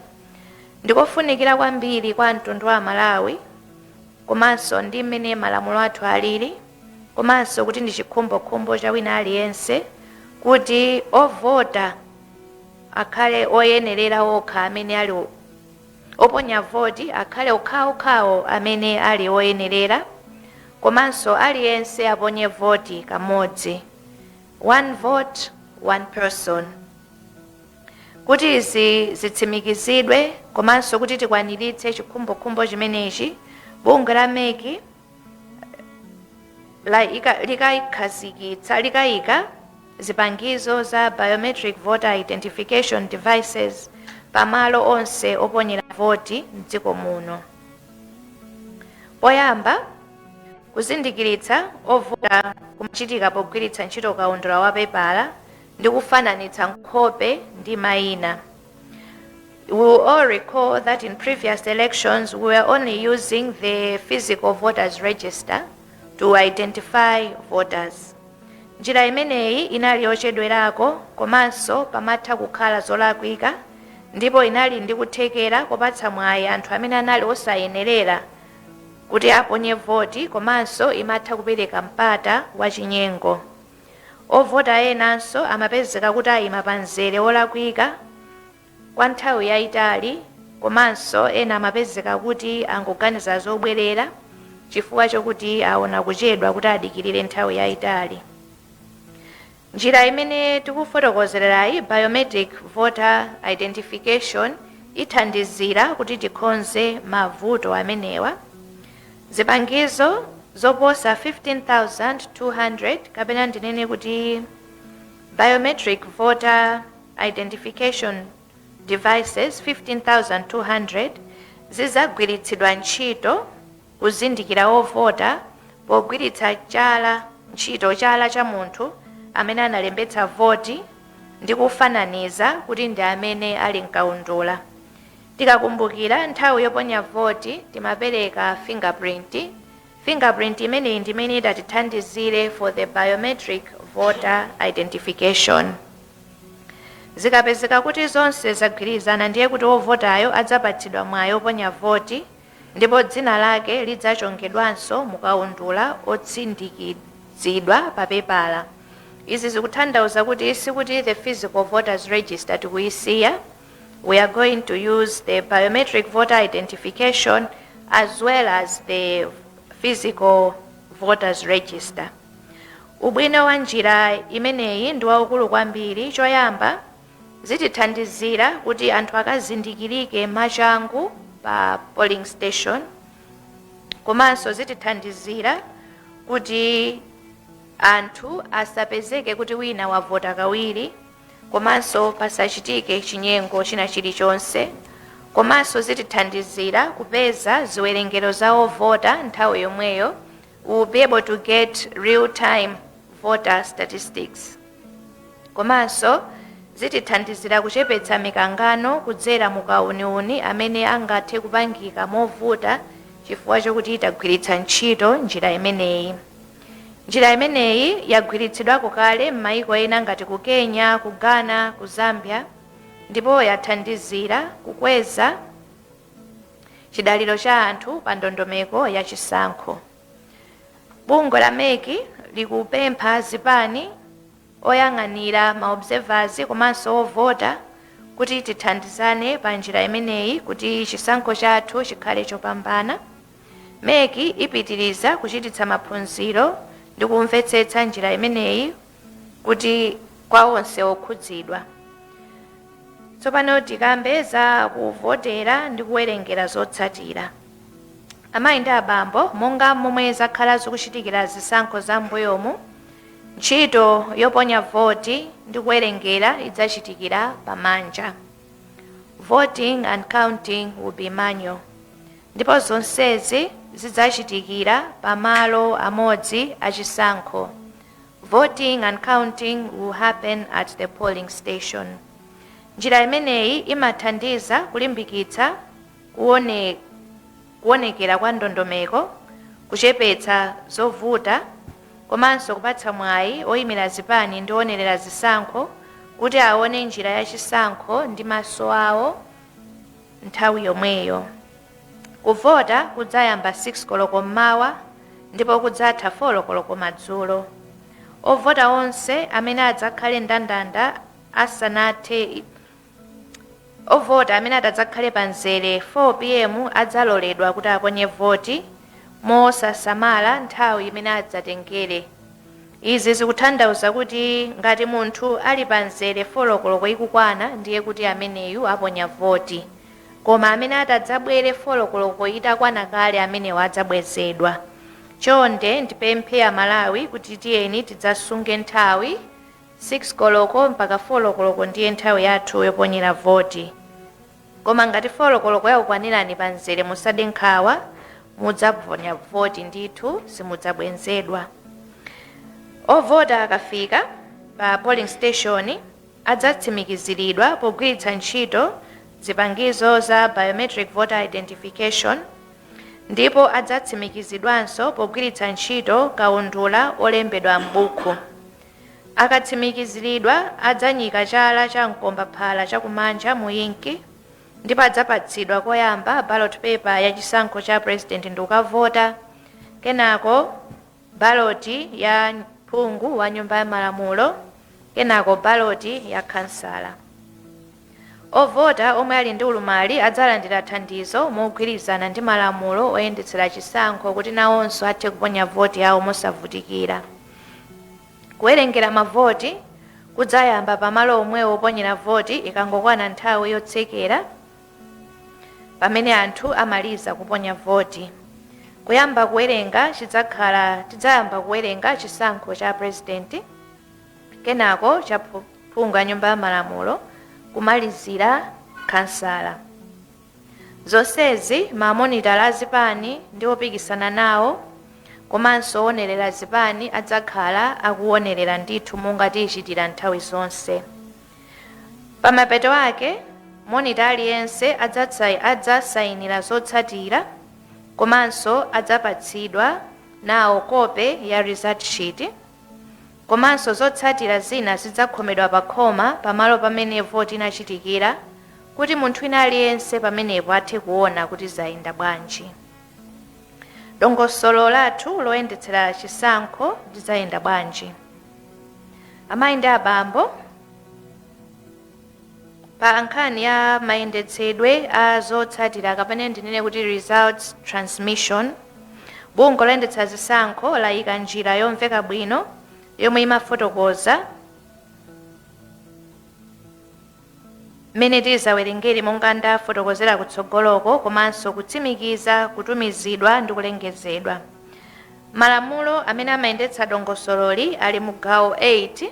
Ndikofunikira kwambiri kwa mtundu wa Malawi, komanso ndi mmene malamulo athu alili, komanso kuti ndi chikhumbokhumbo cha wina aliyense kuti ovota akhale oyenerera okha amene ali oponya voti akhale okhaokhawo amene ali oyenerera, komanso aliyense aponye voti kamodzi, 1 vote 1 person. Kuti izi zitsimikizidwe komanso kuti tikwaniritse chikhumbokhumbo chimenechi, bungwe la MEC likayika zipangizo za biometric voter identification devices pamalo onse oponyera voti m'dziko muno. Poyamba, kuzindikiritsa ovota kumachitika pogwiritsa ntchito kaundula wa pepala ndi kufananitsa nkhope ndi mayina. We will all recall that in previous elections we were only using the physical voters register to identify voters. Njira imeneyi inali yochedwerako komanso pamatha kukhala zolakwika, ndipo inali ndi kuthekera kopatsa mwayi anthu amene anali osayenerera kuti aponye voti, komanso imatha kupereka mpata wa chinyengo. Ovota enanso amapezeka kuti ayima pa mzere wolakwika kwa nthawi yayitali, komanso ena amapezeka kuti angoganiza zobwerera chifukwa chokuti aona kuchedwa kuti adikirire nthawi yayitali. Njira imene tikufotokozerayi, biometric voter identification, ithandizira kuti tikonze mavuto amenewa. Zipangizo zoposa 15,200 kapena ndinene kuti biometric voter identification devices 15,200 zizagwiritsidwa ntchito kuzindikira ovota pogwiritsa chala cha munthu amene analembetsa voti ndi kufananiza kuti ndi amene ali mkaundula. Tikakumbukira nthawi yoponya voti timapereka fingerprint imeneyi ndimene itatithandizire for the biometric voter identification. Zikapezeka kuti zonse zagwirizana, ndiye kuti ovotayo adzapatsidwa mwayi oponya voti ndipo dzina lake lidzachongedwanso mukaundula otsindikizidwa pa pepala. Izi zikutanthauza kuti sikuti the physical voters register tikuyisiya, we are going to use the biometric voter identification as well as the physical voters register. Ubwino wa njira imeneyi ndi waukulu kwambiri. Choyamba, zitithandizira kuti anthu akazindikirike machangu pa polling station, komanso zitithandizira kuti anthu asapezeke kuti wina wavota kawiri, komanso pasachitike chinyengo china chilichonse, komanso zitithandizira kupeza ziwerengero za ovota nthawi yomweyo. We will be able to get real-time voter statistics. Komanso zitithandizira kuchepetsa mikangano kudzera mukauniuni amene angathe kupangika movuta chifukwa chokuti itagwiritsa ntchito njira imeneyi. Njira imeneyi yagwiritsidwako kale m'mayiko ena ngati ku Kenya, ku Ghana, ku Zambia, ndipo yathandizira kukweza chidaliro cha anthu pa ndondomeko ya chisankho. Bungwe la MEC likupempha zipani, oyang'anira maobservers komanso ovota kuti tithandizane pa njira imeneyi kuti chisankho chathu chikhale chopambana. MEC ipitiriza kuchititsa maphunziro ndi kumvetsetsa njira imeneyi kuti kwa onse okhudzidwa. Tsopano tikambe za kuvotera ndi kuwerengera zotsatira. Amayi ndi abambo, monga momwe zakhala zikuchitikira zisankho za mbuyomu, ntchito yoponya voti ndi kuwerengera idzachitikira pamanja. Voting and counting will be manual. Ndipo zonsezi zidzachitikira pamalo amodzi achisankho. Voting and counting will happen at the polling station. Njira imeneyi imathandiza kulimbikitsa kuonekera kwa ndondomeko, kuchepetsa zovuta, komanso kupatsa mwayi oyimira zipani ndi owonerera zisankho kuti aone njira ya chisankho ndi maso awo nthawi yomweyo. Kuvota kudzayamba 6 koloko mmawa ndipo kudzatha 4 koloko madzulo. Ovota onse amene adzakhale ndandanda asanathe ovota amene adzakhale pa nzere 4 pm adzaloledwa kuti aponye voti mosasamala nthawi imene adzatengere. Izi zikutanthauza kuti ngati munthu ali pa nzere 4 koloko ikukwana ndiye kuti ameneyu aponya voti, koma amene atadzabwere 4 koloko itakwana kale amenewo adzabwezedwa. Chonde ndipemphe Amalawi kuti tiyeni tidzasunge nthawi 6 koloko mpaka 4 koloko ndiye nthawi yathu yoponyera voti. Koma ngati 4 koloko yakukwanirani pa nzere musade nkhawa, mudzaponya voti ndithu simudzabwezedwa. Ovota akafika pa polling station adzatsimikiziridwa pogwiritsa ntchito zipangizo za biometric voter identification, ndipo adzatsimikizidwanso pogwiritsa ntchito kaundula olembedwa m'buku. Akatsimikiziridwa adzanyika chala cha mkombaphala chakumanja mu inki, ndipo adzapatsidwa koyamba ballot paper ya chisankho cha president ndi ukavota, kenako baloti ya phungu wa nyumba ya malamulo, kenako baloti ya kansala. Ovota omwe ali ndi ulumali adzalandira thandizo mogwirizana ndi malamulo oyendetsera chisankho kuti nawonso athe kuponya voti yawo mosavutikira. Kuwerengera mavoti kudzayamba pamalo omwewo oponyera voti ikangokwana nthawi yotsekera pamene anthu amaliza kuponya voti. Kuyamba kuwerenga tidzayamba kuwerenga chisankho cha president, kenako cha phungu ya nyumba ya malamulo, kumalizira kansala. Zonsezi mamonitala azipani ndi opikisana nawo komanso owonerera zipani adzakhala akuwonerera ndithu monga tichitira nthawi zonse. Pamapeto ake monita aliyense adzasayinira zotsatira komanso adzapatsidwa nawo kope ya result sheet, komanso zotsatira zina zidzakhomedwa pa khoma pamalo pamene voti inachitikira kuti munthu wina aliyense pamenepo athe kuona kuti zayenda bwanji. Dongosolo lathu loyendetsera chisankho lidzayenda bwanji. Amayi ndi abambo, pa nkhani ya mayendetsedwe a zotsatira kapena ndinene kuti results transmission, bungwe loyendetsa zisankho layika njira yomveka bwino yomwe imafotokoza mmene tizawerengere monga ndafotokozera kutsogoloko, komanso kutsimikiza kutumizidwa ndi kulengezedwa. Malamulo amene amayendetsa dongosololi ali mu gawo 8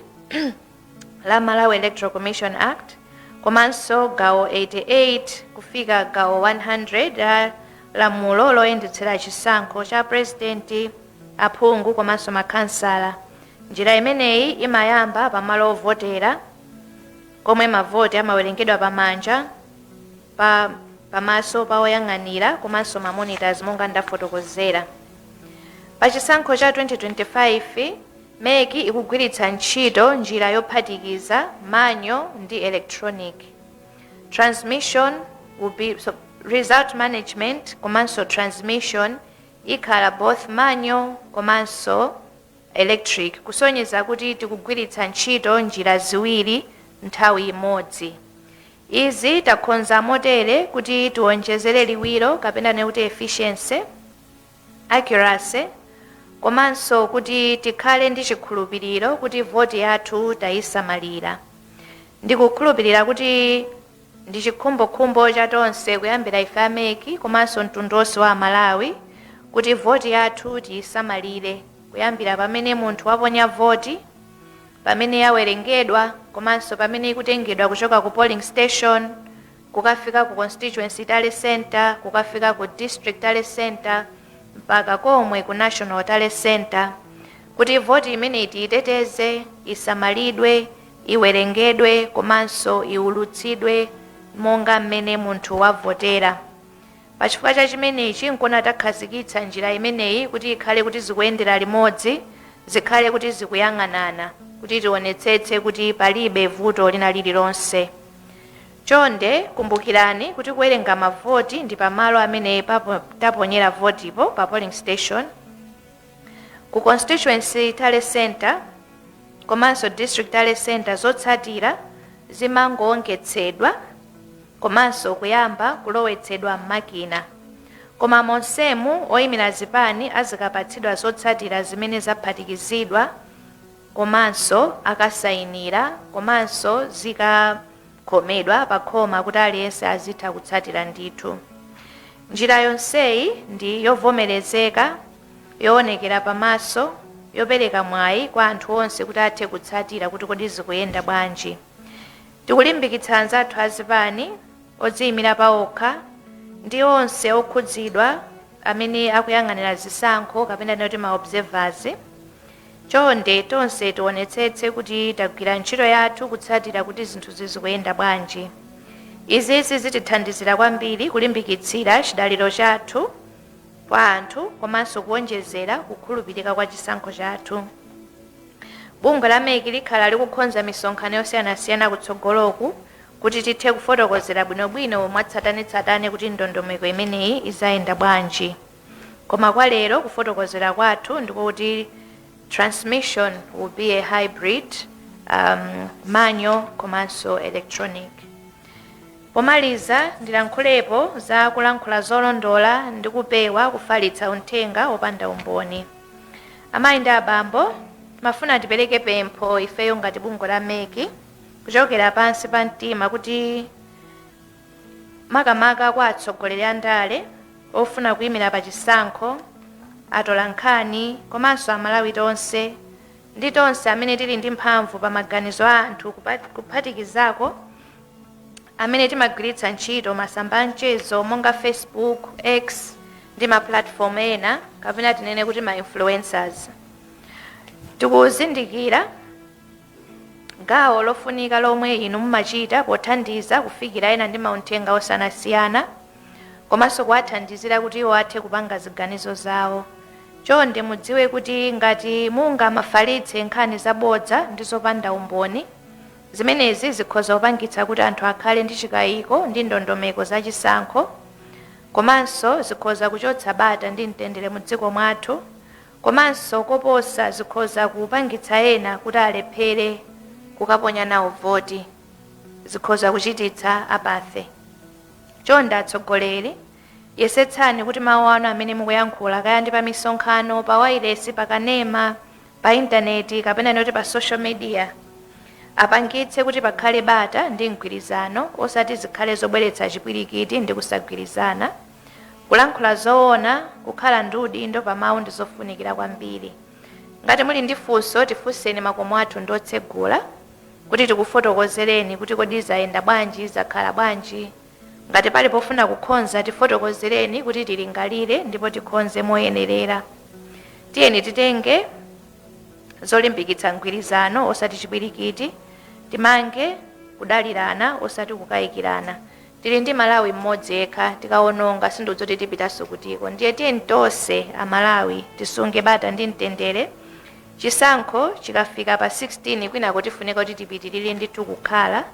la Malawi Electoral Commission Act, komanso gawo 88 kufika gawo 100 la lamulo loyendetsera chisankho cha president, aphungu komanso makansala. Njira imeneyi imayamba pamalo ovotera komwe mavoti amawerengedwa pamanja pamaso pa oyang'anira komanso mamonitors monga ndafotokozera. Pa chisankho cha 2025 meki ikugwiritsa ntchito njira yophatikiza manual ndi electronic. Transmission will be result management komanso transmission ikhala both manual komanso electric, kusonyeza kuti tikugwiritsa ntchito njira ziwiri nthawi imodzi. Izi takhonza motere kuti tiwonjezere liwiro kapena nekuti efficiency, accuracy, komanso kuti tikhale ndi chikhulupiriro kuti voti yathu tayisamalira. Ndikukhulupirira kuti ndi chikhumbokhumbo cha tonse kuyambira ife ameki komanso mtundu wonse wa Malawi kuti voti yathu tiyisamalire kuyambira pamene munthu waponya voti, pamene yawerengedwa, komanso pamene ikutengedwa kuchoka ku polling station kukafika ku constituency tally center, kukafika ku district tally center, mpaka komwe ku national tally center, kuti voti imene tiyiteteze, isamalidwe, iwerengedwe, komanso iulutsidwe monga mmene munthu wavotera. Pachifukwa cha chimenechi nkona takhazikitsa njira imeneyi kuti ikhale kuti zikuyendera limodzi, zikhale kuti zikuyang'anana, kuti tionetsetse kuti palibe vuto lina lililonse. Chonde kumbukirani kuti kuwerenga mavoti ndi pamalo amene taponyera votipo pa polling station, ku constituency tally center komanso district tally center zotsatira zimangoongetsedwa komanso kuyamba kulowetsedwa m'makina. Koma monsemu oyimira zipani azikapatsidwa zotsatira zimene zaphatikizidwa komanso akasayinira komanso zikakhomedwa pa khoma kuti aliyense azitha kutsatira ndithu. Njira yonseyi ndi yovomerezeka, yoonekera pamaso, yopereka mwayi kwa anthu onse kuti athe kutsatira kuti kodi zikuyenda bwanji. Tikulimbikitsa anzathu azipani odziyimira paokha ndi onse okhudzidwa amene akuyang'anira zisankho kapena ndinoti ma observers. Chonde tonse tionetsetse kuti tagwira ntchito yathu kutsatira kuti zinthu zizikuyenda bwanji. Izi zitithandizira kwambiri kulimbikitsira chidaliro chathu kwa anthu komanso kuonjezera kukhulupirika kwa chisankho chathu. Bungwe la MEC likhala likukonza misonkhano yosiyanasiyana kutsogoloku kuti tithe kufotokozera bwinobwino mwatsatanetsatane kuti ndondomeko imeneyi izayenda bwanji. Koma kwa lero kufotokozera kwathu ndikuti transmission will be a hybrid, manual komanso electronic. Pomaliza ndilankhulepo za kulankhula zolondola ndi kupewa kufalitsa uthenga opanda umboni. Amayi ndi abambo, mafuna tipereke pempho ifeyo ngati bungwe la MEC kuchokera pansi pa mtima kuti makamaka kwa atsogoleri a ndale ofuna kuyimira pa chisankho, atolankhani komanso amalawi tonse ndi tonse amene tili ndi mphamvu pa maganizo a anthu kuphatikizako amene timagwiritsa ntchito masamba amchezo monga Facebook, X ndi ma platform ena kapena tinene kuti ma influencers. Tikuzindikira gawo lofunika lomwe inu mumachita pothandiza kufikira ena ndi mauthenga osiyanasiyana komanso kuwathandizira kuti iwo athe kupanga ziganizo zawo. Chonde mudziwe kuti ngati mungamafalitse nkhani zabodza ndi zopanda umboni, zimenezi zikhoza kupangitsa kuti anthu akhale ndi chikayiko ndi ndondomeko za chisankho, komanso zikhoza kuchotsa bata ndi mtendere mu dziko mwathu, komanso koposa zikhoza kupangitsa ena kuti alephere kukaponya nawo voti, zikhoza kuchititsa apathy. Chonde atsogoleri, yesetsani kuti mawu anu amene mukuyankhula kaya ndi pa misonkhano, pa wireless, pa kanema, pa intaneti kapena ndinoti pa social media apangitse kuti pakhale bata ndi mgwirizano osati zikhale zobweretsa chipwirikiti ndi kusagwirizana. Kulankhula zoona, kukhala ndi udindo pa mawu ndi zofunikira kwambiri. Ngati muli ndi funso tifunseni, makomo athu ndotsegula kuti tikufotokozereni kuti kodi zayenda bwanji, zakhala bwanji. Ngati pali pofuna kukhonza tifotokozereni kuti tilingalire ndipo tikhonze moyenerera. Tiyeni titenge zolimbikitsa mgwirizano osati chipwirikiti, timange kudalirana osati kukayikirana. Tili ndi Malawi mmodzi yekha, tikawononga sindidzoti tipitanso kutiko. Ndiye tiyeni tonse amalawi tisunge bata ndi mtendere. Chisankho chikafika pa 16 kwina kuti tifunika kuti tipitirire ndithu kukhala.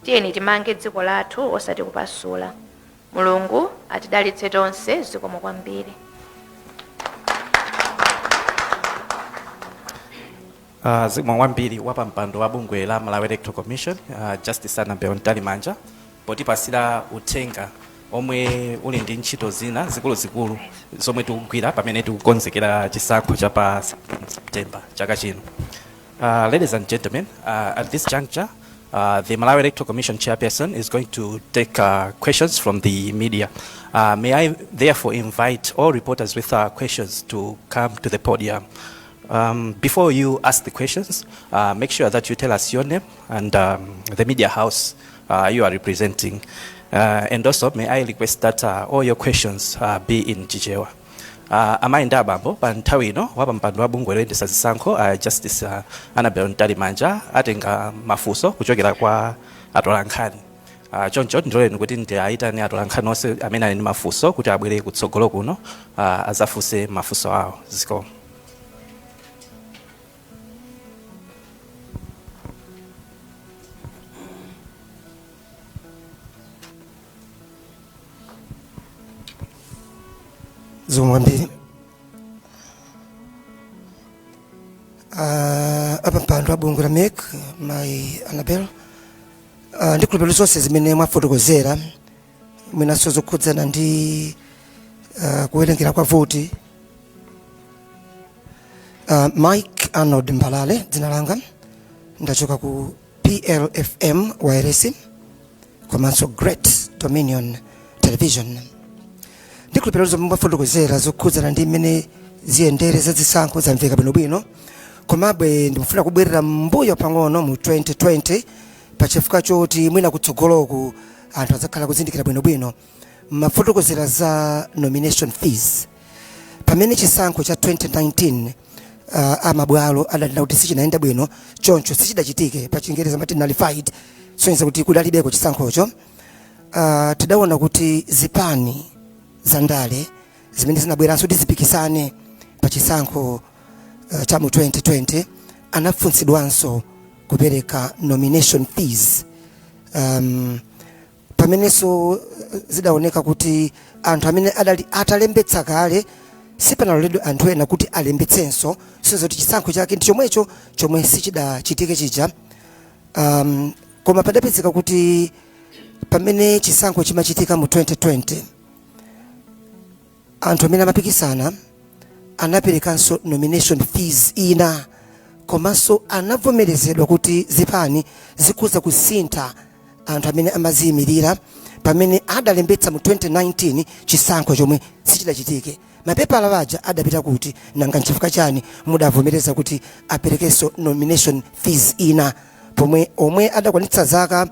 Tiyeni timange dziko lathu osati kupasula. Mulungu atidalitse tonse, zikomo kwambiri. Zikomo kwambiri wapa mpando wa bungwe la Malawi Electoral Commission, Justice Annabel Mtalimanja, potipasira uthenga omwe uli ndi ntchito zina zikuluzikulu zomwe tikugwira pamene tikukonzekera chisankho cha pa September chaka chino. Ladies and gentlemen, at this juncture, the Malawi Electoral Commission chairperson is going to take questions from the media. May I therefore invite all reporters with questions to come to the podium. Before you ask the questions, make sure that you tell us your name and the media house you are representing. And also, may I request that all your questions be in Chichewa. Amayi ndi abambo pa nthawi ino wapa mpando wa bungwe loyendetsa zisankho Justice Annabel Mtalimanja atenga mafunso kuchokera kwa atolankhani. Choncho ndiloleni kuti ndiyayitane atolankhani onse amene ali ndi mafunso kuti abwere kutsogolo kuno azafunse mafunso awo. Zikomo. Zumwambiri apa mpando wa bungwe la MEC, Mayi Annabel, ndikhulupirira zonse zimene mwafotokozera mwinaso zokhudzana ndi kuwerengera kwa voti. Mike Arnold Mbalale dzina langa, ndachoka ku PLFM wireless komanso Great Dominion Television. Ndikhulupirira zomwe mwafotokozera zokhudzana ndi mmene ziyendere za zisankho zamveka bwinobwino, komabe ndimufuna kubwerera mbuyo pang'ono mu 2020 pachifukwa choti mwina kutsogoloku anthu adzakhala kuzindikira bwinobwino mafotokozera za nomination fees. Pamene chisankho cha 2019 amabwalo adanena kuti sichinaenda bwino, choncho sichidachitike, pa Chingereza amati nullified, soneza kuti kudalibeko chisankhocho. Tidaona kuti zipani za ndale zimene zinabweranso kuti zipikisane pa chisankho cha mu 2020 anafunsidwanso kupereka nomination fees. Pamenenso zidaoneka kuti anthu amene atalembetsa kale sipanaloledwe anthu ena kuti alembetsenso, soneza kuti chisankho chake ndi chomwecho chomwe sichidachitike chija. Koma padapezeka kuti pamene chisankho chimachitika mu 2020 anthu amene amapikisana anaperekanso nomination fees ina, komanso anavomerezedwa kuti zipani zikhoza kusintha anthu amene amaziyimirira pamene adalembetsa mu 2019 chisankho chomwe sichidachitike. Mapepala waja adapita kuti nanga nchifukwa chani mudavomereza kuti aperekenso nomination fees ina, pomwe omwe adakwanitsa zaka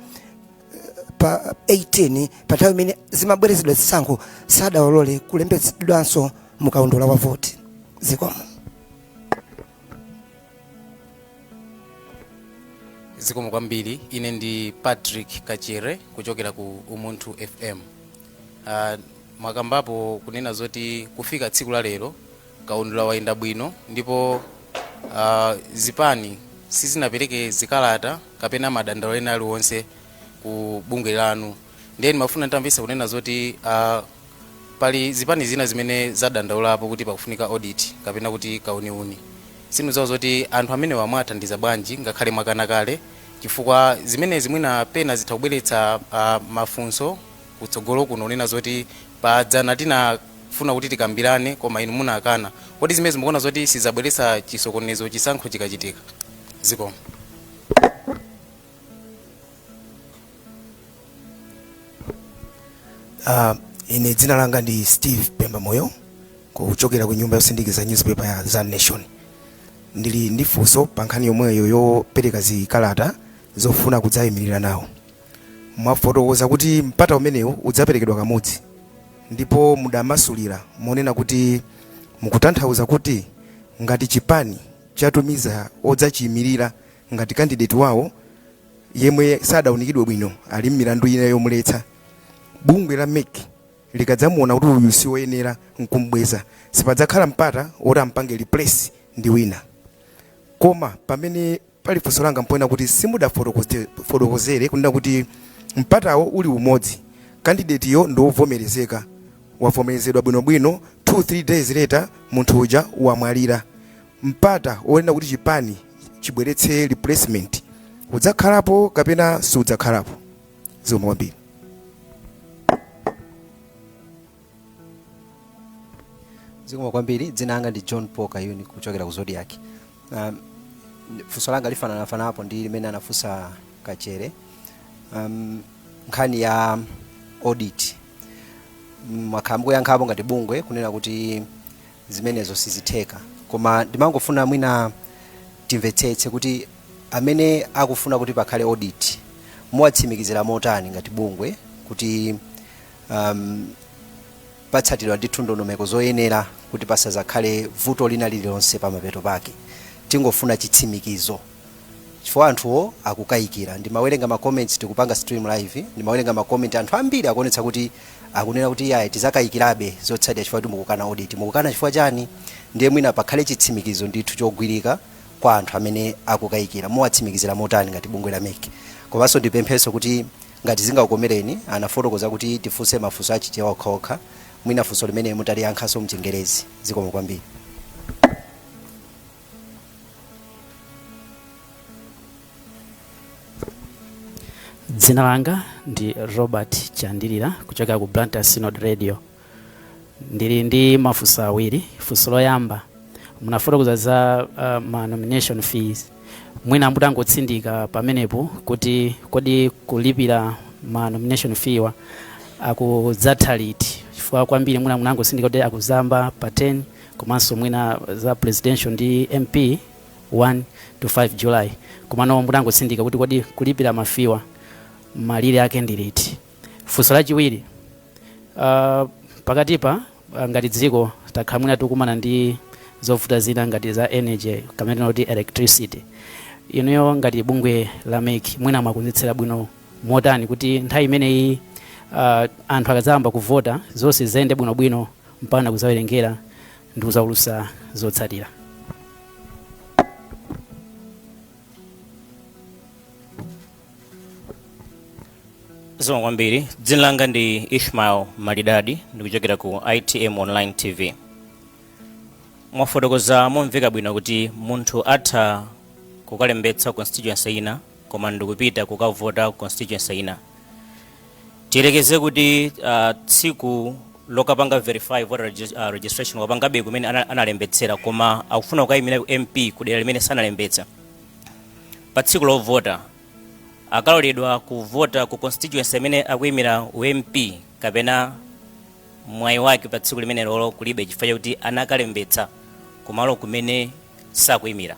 pa 18 pa nthawi imene zimabwerezedwa zisankho sadawalole kulembetsedwanso mukaundula wa voti. Zikomo. Zikomo kwambiri. Ine ndi Patrick Kachere kuchokera ku Umunthu FM. Mwakambapo kunena zoti kufika tsiku la lero kaundula waenda bwino, ndipo zipani sizinapereke zikalata kapena madandaulo ena aliwonse ku bungwe lanu. Ndiye mafuna ndamvisa kunena zoti pali zipani zina zimene zadandaulapo kuti pakufunika audit kapena kuti kauniuni. Sinuzawo zoti anthu amene wamwathandiza bwanji ngakhale mwakana kale, chifukwa zimene zimwina pena zitakubweretsa mafunso kutsogolo kuno nena zoti padzana tinafuna kuti tikambirane koma inu munakana. Kodi zimene zimukuona zoti sizabweretsa chisokonezo chisankho chikachitika? Zikomo. Ine dzina langa ndi Steve Pemba Moyo kuchokera ku nyumba yosindikiza newspaper ya The Nation. Ndili ndi funso pa nkhani yomweyo yopereka zikalata zofuna kudzayimirira nawo. Mwafotokoza kuti mpata umenewu udzaperekedwa kamodzi, ndipo mudamasulira monena kuti mukutanthauza kuti ngati chipani chatumiza odzachiyimirira ngati candidate wawo yemwe sadaunikidwe bwino ali milandu ina yomuletsa, bungwe la MEC likadzamuona kuti uyu si woyenera nkumbweza, sipadzakhala mpata oti ampange replace ndi wina. Koma pamene pali funso langa mpoena kuti simudafotokozere kunena kuti mpatawo uli umodzi, candidate yo ndovomerezeka, wavomerezedwa bwinobwino, 2-3 days later munthu uja wamwalira. Mpata onena kuti chipani chibweretse replacement udzakhalapo kapena sudzakhalapo? Zikomo kwambiri. Zikomo kwambiri. Dzina langa ndi John Paul Kayuni kuchokera ku Zodiac. Funso langa lifanana hapo ndi limene anafunsa Kachere. Nkhani ya audit. Mwakhambo yankhapo ngati bungwe kunena kuti zimenezo sizitheka, koma ndimangofuna mwina timvetsetse kuti amene akufuna kuti pakhale audit muwatsimikizira motani ngati bungwe kuti patsatidwa ndithu ndondomeko zoyenera kuti pasazakhale vuto lina lililonse pamapeto pake. Tingofuna chitsimikizo chifukwa anthuwo akukayikira. Ndimawerenga ma comments tikupanga stream live, ndimawerenga ma comment anthu ambiri akuonetsa kuti akunena kuti yayi tizakayikirabe zotsatira chifukwa mukukana audit. Mukukana chifukwa chani? Ndiye mwina pakhale chitsimikizo ndithu chogwirika kwa anthu amene akukayikira. Muwatsimikizira motani ngati bungwe la MEC? Komanso ndipempheso kuti ngati zingakukomereni anafotokoza kuti tifunse mafunso achichewa okhaokha, mwina funso limene mutaliyankhanso mchingerezi. Zikomo kwambiri. Dzina langa ndi Robert Chandilira kuchoka ku Blantyre Synod Radio. Ndili ndi mafunso awiri. Funso loyamba munafotokoza za ma nomination fees. Mwina mbuda ngotsindika pamenepo kuti kodi kulipira ma nomination fee akudzatha liti, chifukwa kwambiri mwina munangosindika kuti akuzamba pa 10 komanso mwina za presidential ndi MP 1 to 5 July, komano mbuda ngotsindika kuti kodi kulipira mafiwa malire ake ndi liti. Funso lachiwiri, pakatipa ngati dziko takhala mwina tikumana ndi zovuta zina ngati za energy kamene kuti electricity. Inuyo ngati bungwe la MEC mwina mwakonzetsera bwino motani kuti nthawi imeneyi anthu akazamba kuvota zonse ziyende bwinobwino mpaka kuzawerengera ndi kuzaulusa zotsatira. Zomwe kwambiri. Dzina langa ndi Ishmael Malidadi ndikuchokera ku ITM Online TV. Mwafotokoza momveka bwino kuti munthu atha kukalembetsa constituency ina koma ndikupita kukavota constituency ina. Tiyerekeze kuti tsiku lokapanga verify voter registration wapangabe kumene analembetsera koma akufuna kukayimira MP kudera limene sanalembetsa. Pa tsiku lovota akaloledwa kuvota ku constituency imene akuyimira MP kapena mwayi wake pa tsiku limene lolo kulibe chifukwa chakuti anakalembetsa kumalo kumene sakuyimira.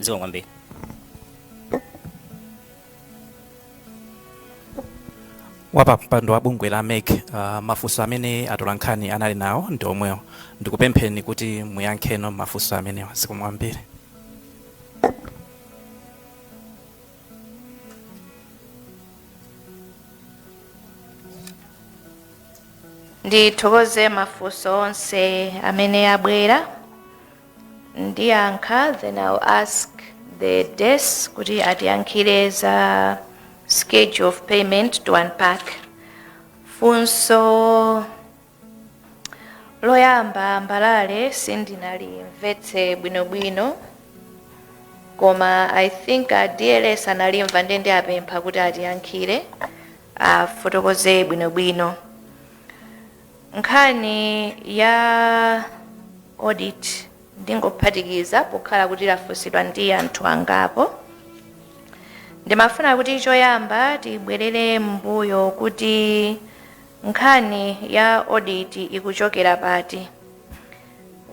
Zomwe kwambiri. Wapa mpando wa bungwe la MEC, mafunso amene atolankhani anali nawo ndi omwewo. Ndikupempheni kuti muyankheno mafunso amenewa. Zikomo kwambiri. Ndithokoze mafunso onse amene abwera ndiyankha, then I'll ask the desk kuti atiyankhire za schedule of payment to unpack. Funso loyamba mbalale sindinalimvetse bwinobwino koma I think DLS analimva ndende apempha kuti atiyankhire afotokoze bwinobwino. Nkhani ya audit ndingophatikiza pokhala kuti lafunsidwa ndi anthu angapo. Ndimafuna kuti choyamba tibwerere mbuyo kuti nkhani ya audit ikuchokera pati.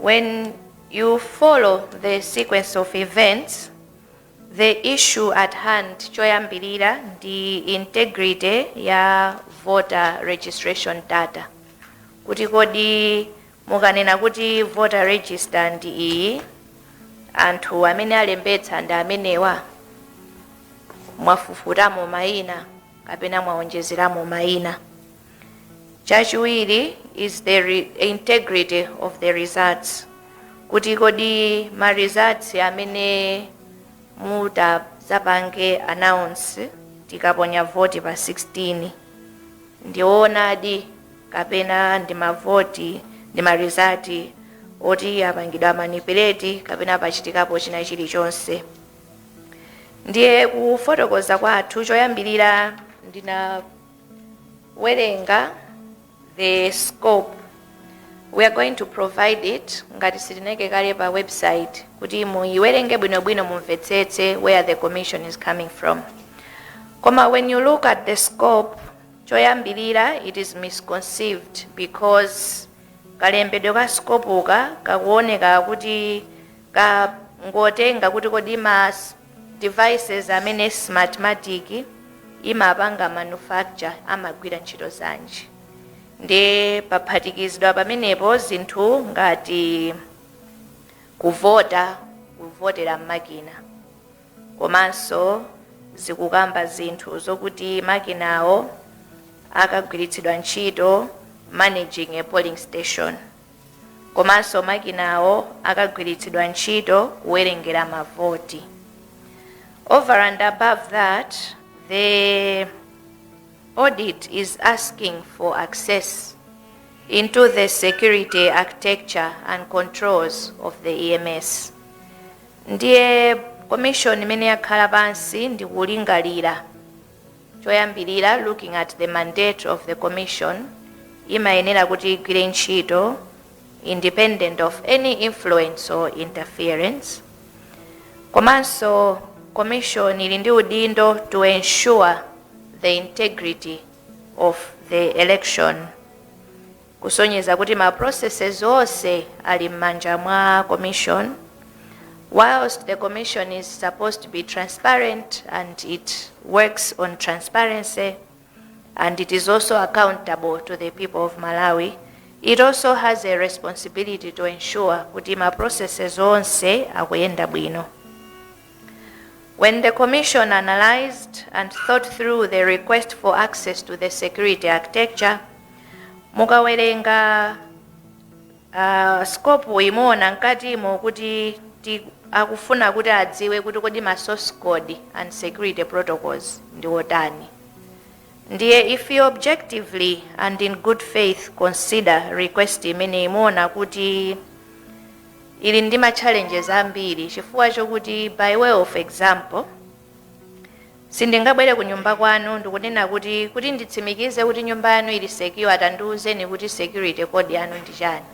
When you follow the sequence of events, the issue at hand choyambirira ndi integrity ya voter registration data. Kuti kodi mukanena kuti voter register ndi iyi, anthu amene alembetsa ndi amenewa, mwafufutamo mayina kapena mwaonjezeramo mayina. Chachiwiri is the integrity of the results. Kuti kodi ma results amene mutazapange announce tikaponya voti pa 16 ndionadi kapena ndi mavoti ndi ma result oti apangidwa manipulate kapena pachitikapo china chilichonse. Ndiye kufotokoza kwathu choyambirira ndinawerenga the scope. We are going to provide it ngati sitineke kale pa website kuti muiwerenge bwinobwino mumvetsetse where the commission is coming from. Koma when you look at the scope, choyambirira it is misconceived because kalembedwe ka scope kakuoneka kuti ngotenga kuti kodi mas devices amene smartmatic imapanga manufacture amagwira ntchito zanji. Ndi paphatikizidwa pamenepo zinthu ngati kuvotera makina komanso zikukamba zinthu zokuti makinawo akagwiritsidwa ntchito managing a polling station komanso makinawo akagwiritsidwa ntchito kuwerengera mavoti. Over and above that, the audit is asking for access into the security architecture and controls of the EMS. Ndiye commission imene yakhala pansi ndikulingalira choyambirira, looking at the mandate of the commission, imayenera kuti igwire ntchito independent of any influence or interference. Komanso commission ili ndi udindo to ensure the integrity of the election, kusonyeza kuti ma processes onse ali m'manja mwa commission, whilst the commission is supposed to be transparent and it works on transparency and it is also accountable to the people of Malawi. It also has a responsibility to ensure kuti ma processes onse akuyenda bwino. When the commission analyzed and thought through the request for access to the security architecture, mukawerenga scope imona nkatimo kuti akufuna kuti adziwe kuti kodi ma source code and security protocols ndi otani. Ndiye if you objectively and in good faith consider request imene imona kuti ili ndi ma challenges ambiri, chifukwa chokuti by way of example, sindingabwere ku nyumba kwanu ndikunena kuti nditsimikize kuti nyumba yanu ili secure, atandiuzeni kuti security code yanu ndi chani.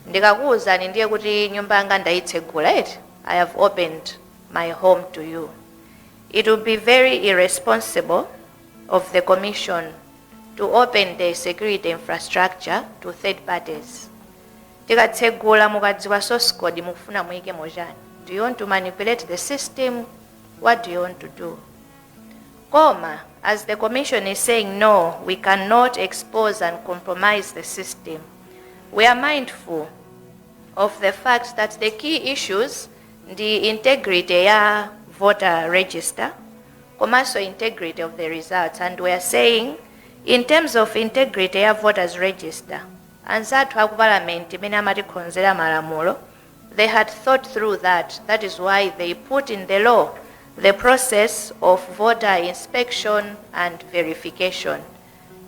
Ndikakuuzani ndiye kuti nyumba yanga ndayitsegula eti, I have opened my home to you. It would be very irresponsible of the commission to open the security infrastructure to third parties. Tikatsegula mukadziwa source code mukufuna muike mojani. Do you want to manipulate the system? What do you want to do? Koma, as the commission is saying no, we cannot expose and compromise the system. We are mindful of the fact that the key issues, the integrity ya voter register, also integrity of the results, and we are saying in terms of integrity ya voters register, anzathu aku parliament imene amatikhonzera malamulo, they had thought through that. That is why they put in the law the process of voter inspection and verification.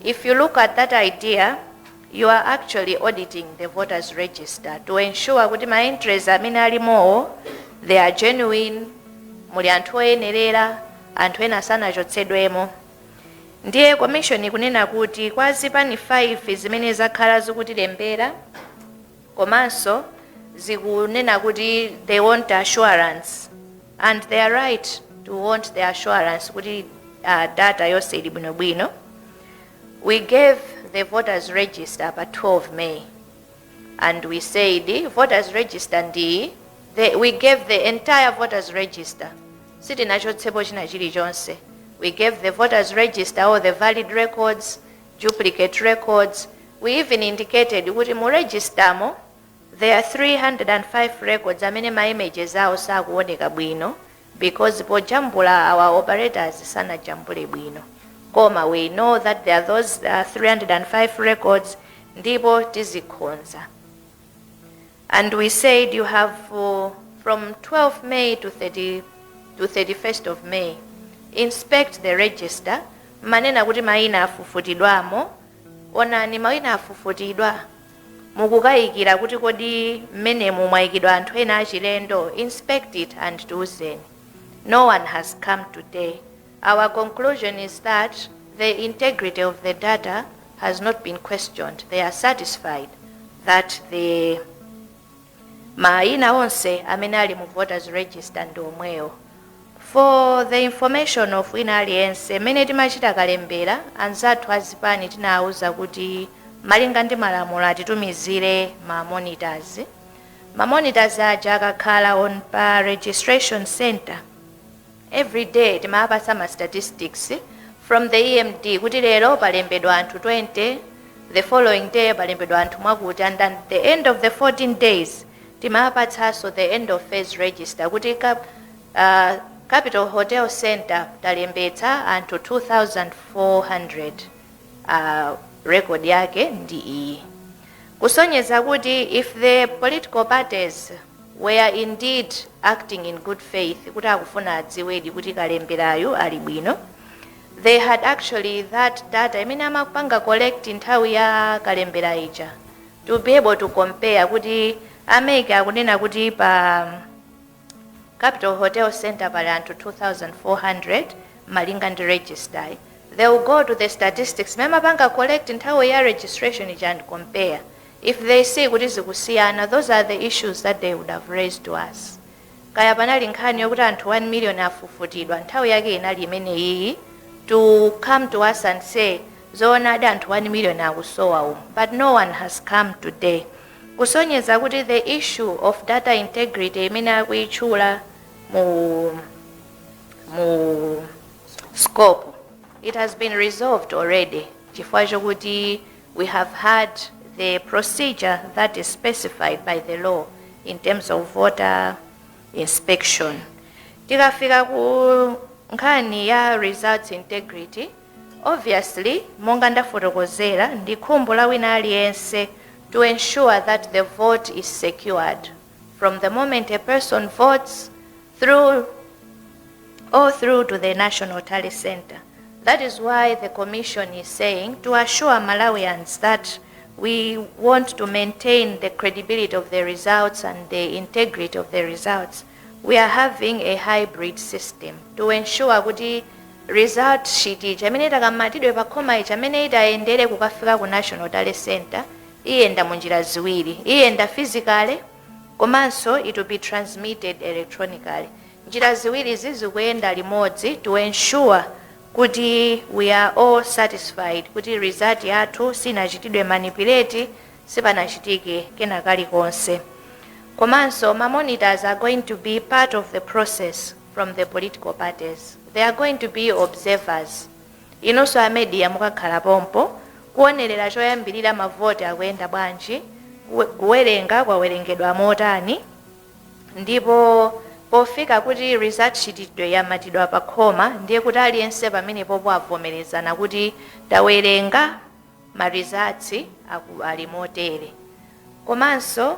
If you look at that idea, you are actually auditing the voters register to ensure kuti ma entries amene alimo they are genuine, muli anthu oyenerera, anthu ena sanachotsedwemo. Ndiye commission ikunena kuti kwa zipani 5 zimene zakhala zikutilembera, komanso zikunena kuti they want assurance, and they are right to want the assurance kuti data yonse ili bwinobwino. We gave the voters register by 12 May, and we said the voters register ndi we gave the entire voters register. Sitinachotsepo china chilichonse. We gave the voters register all the valid records, duplicate records. We even indicated kuti mu register mo there are 305 records amene ma images awo sakuoneka bwino because pojambula our operators sanajambule bwino. Koma we know that there are those 305 records ndipo tizikhonza. And we said you have from 12 May to 31st of May, inspect the register. Manena kuti maina afufutidwamo, onani maina afufutidwa. Mukukayikira kuti kodi mmene mumwayikidwa anthu ena achilendo, inspect it and tuzen. No one has come today. Our conclusion is that the integrity of the data has not been questioned. They are satisfied that the maina onse amene ali mu voters register ndi omweyo. For the information of wina aliyense, mene timachita kalembera, anzathu azipani tinawuza kuti malinga ndi malamulo atitumizire ma monitors. Ma monitors aja akakhala on pa registration center. Every day timapasa ma statistics from the EMD kuti lero palembedwa anthu 20, the following day palembedwa anthu mwakuti, and at the end of the 14 days timapatsaso the end of phase register kuti Capital Hotel Center talembetsa anthu 2,400 record yake ndi iyi. Kusonyeza kuti if the political parties were indeed acting in good faith kuti akufuna adziwedi kuti kalemberayo ali bwino, they had actually that data imene amakupanga collect nthawi ya kalembera ija to be able to compare kuti America akunena kuti pa Capital Hotel Center pali anthu 2,400 malinga ndi register. they will go to the statistics. Mema panga collect nthawi ya registration and compare. If they see kuti zikusiyana, those are the issues that they would have raised to us. Kaya panali nkhani yokuti anthu 1 million afufutidwa nthawi yake inali imene iyi, to come to us and say zona adi anthu 1 million akusowa umu, but no one has come today. Kusonyeza kuti the issue of data integrity imene akuitchula mu scope, it has been resolved already. Chifukwa chokuti we have had the procedure that is specified by the law in terms of voter inspection. Tikafika ku nkhani ya results integrity, obviously monga ndafotokozera ndi khumbo la wina aliyense to ensure that the vote is secured from the moment a person votes through to the National Tally Center. That is why the Commission is saying to assure Malawians that we want to maintain the credibility of the results and the integrity of the results. We are having a hybrid system to ensure kuti result sheet chamene takamatidwe pakhoma chamene itaendere kukafika ku National Tally Center iyenda munjira ziwiri, iyenda physically komanso it will be transmitted electronically. Njira ziwiri zizikuyenda limodzi to ensure kuti we are all satisfied kuti result yathu sinachitidwe manipulate, sipanachitike kena kalikonse. Komanso ma monitors are going to be part of the process from the political parties. They are going to be observers. Inonso a media mukakhala pompo kuonerera choyambirira mavoti akuyenda bwanji, kuwerenga kwawerengedwa motani, ndipo pofika kuti result sheet yamatidwa pakhoma ndiye kuti aliyense pamene popo avomerezana kuti tawerenga ma results ali motere. Komanso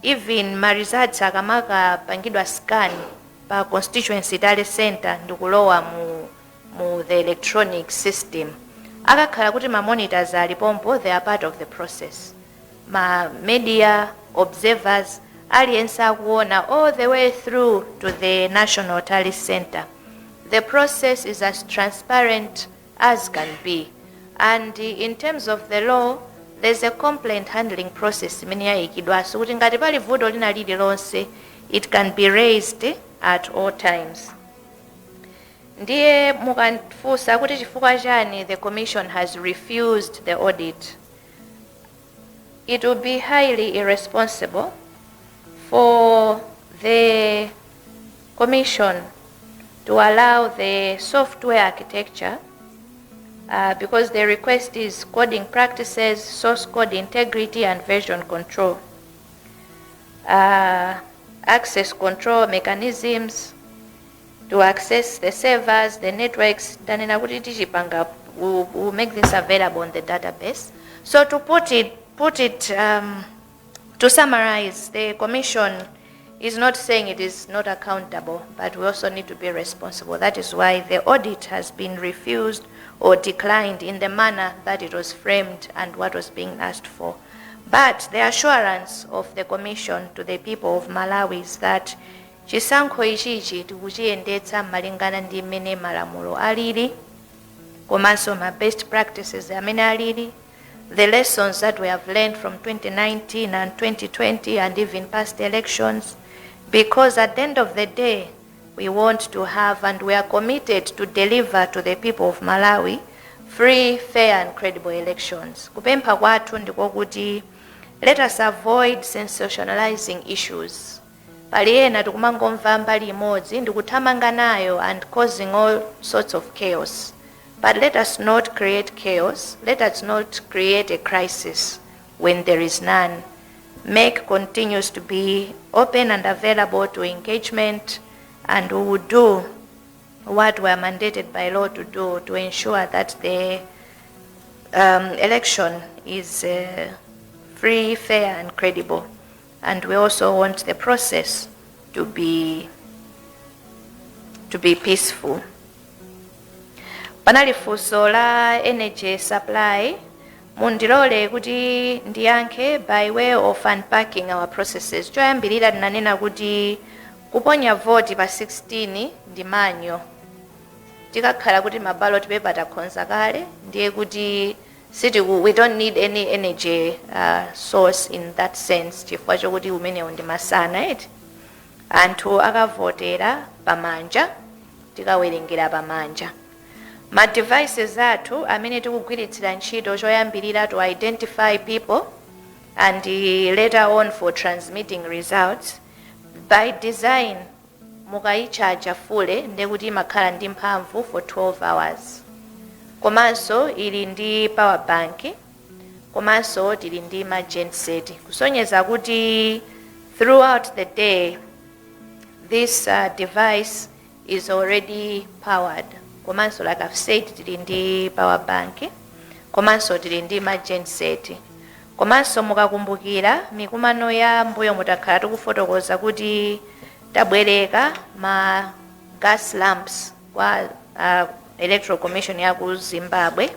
even ma results akamaka pangidwa scan pa constituency tally center ndikulowa mu the electronic system, akakhala kuti ma monitors ali pompo, they are part of the process. Ma media observers aliyense akuona all the way through to the National Tally Center. The process is as transparent as can be, and in terms of the law, there's a complaint handling process imene yayikidwaso kuti ngati pali vuto lina lililonse it can be raised at all times. Ndiye mukanfusa kuti chifukwa chani the Commission has refused the audit. It would be highly irresponsible for the Commission to allow the software architecture, because the request is coding practices, source code integrity and version control, access control mechanisms to access the servers, the networks. We'll make this available on the database. So to put it to summarize, the Commission is not saying it is not accountable, but we also need to be responsible. That is why the audit has been refused or declined in the manner that it was framed and what was being asked for. But the assurance of the Commission to the people of Malawi is that chisankho ichichi tikuchiyendetsa malingana ndi mmene malamulo alili, komanso ma best practices amene alili, the lessons that we have learned from 2019 and 2020 and even past elections, because at the end of the day, we want to have and we are committed to deliver to the people of Malawi free, fair and credible elections. Kupempha kwathu ndiko kuti let us avoid sensationalizing issues. Pali ena tikumangomva mbali imodzi ndikuthamanga nayo and causing all sorts of chaos. But let us not create chaos. Let us not create a crisis when there is none. MEC continues to be open and available to engagement, and we will do what we are mandated by law to do to ensure that the election is free, fair and credible. And we also want the process to be peaceful. Panali funso la energy supply, mundilole kuti ndiyankhe by way of unpacking our processes. Choyambirira tinanena kuti kuponya voti pa 16 ndi manyo. tikakhala kuti ma ballot paper takhonza kale ndiye kuti we don't need any energy source in that sense chifukwa chokuti umenewo ndi masana eti anthu akavotera pamanja tikawerengera pamanja. Ma devices athu amene tikugwiritsira ntchito choyambirira to identify people and later on for transmitting results by design mukayichaja fule ndekuti imakhala ndi mphamvu for 12 hours. Komanso ili ndi power bank, komanso tili ndi emergency set kusonyeza kuti throughout the day this device is already powered. Komanso like I've said tili ndi power bank, komanso tili ndi emergency set. Komanso mukakumbukira mikumano ya mbuyo mutakhala tikufotokoza kuti tabwereka ma gas lamps kwa Electoral Commission ya ku Zimbabwe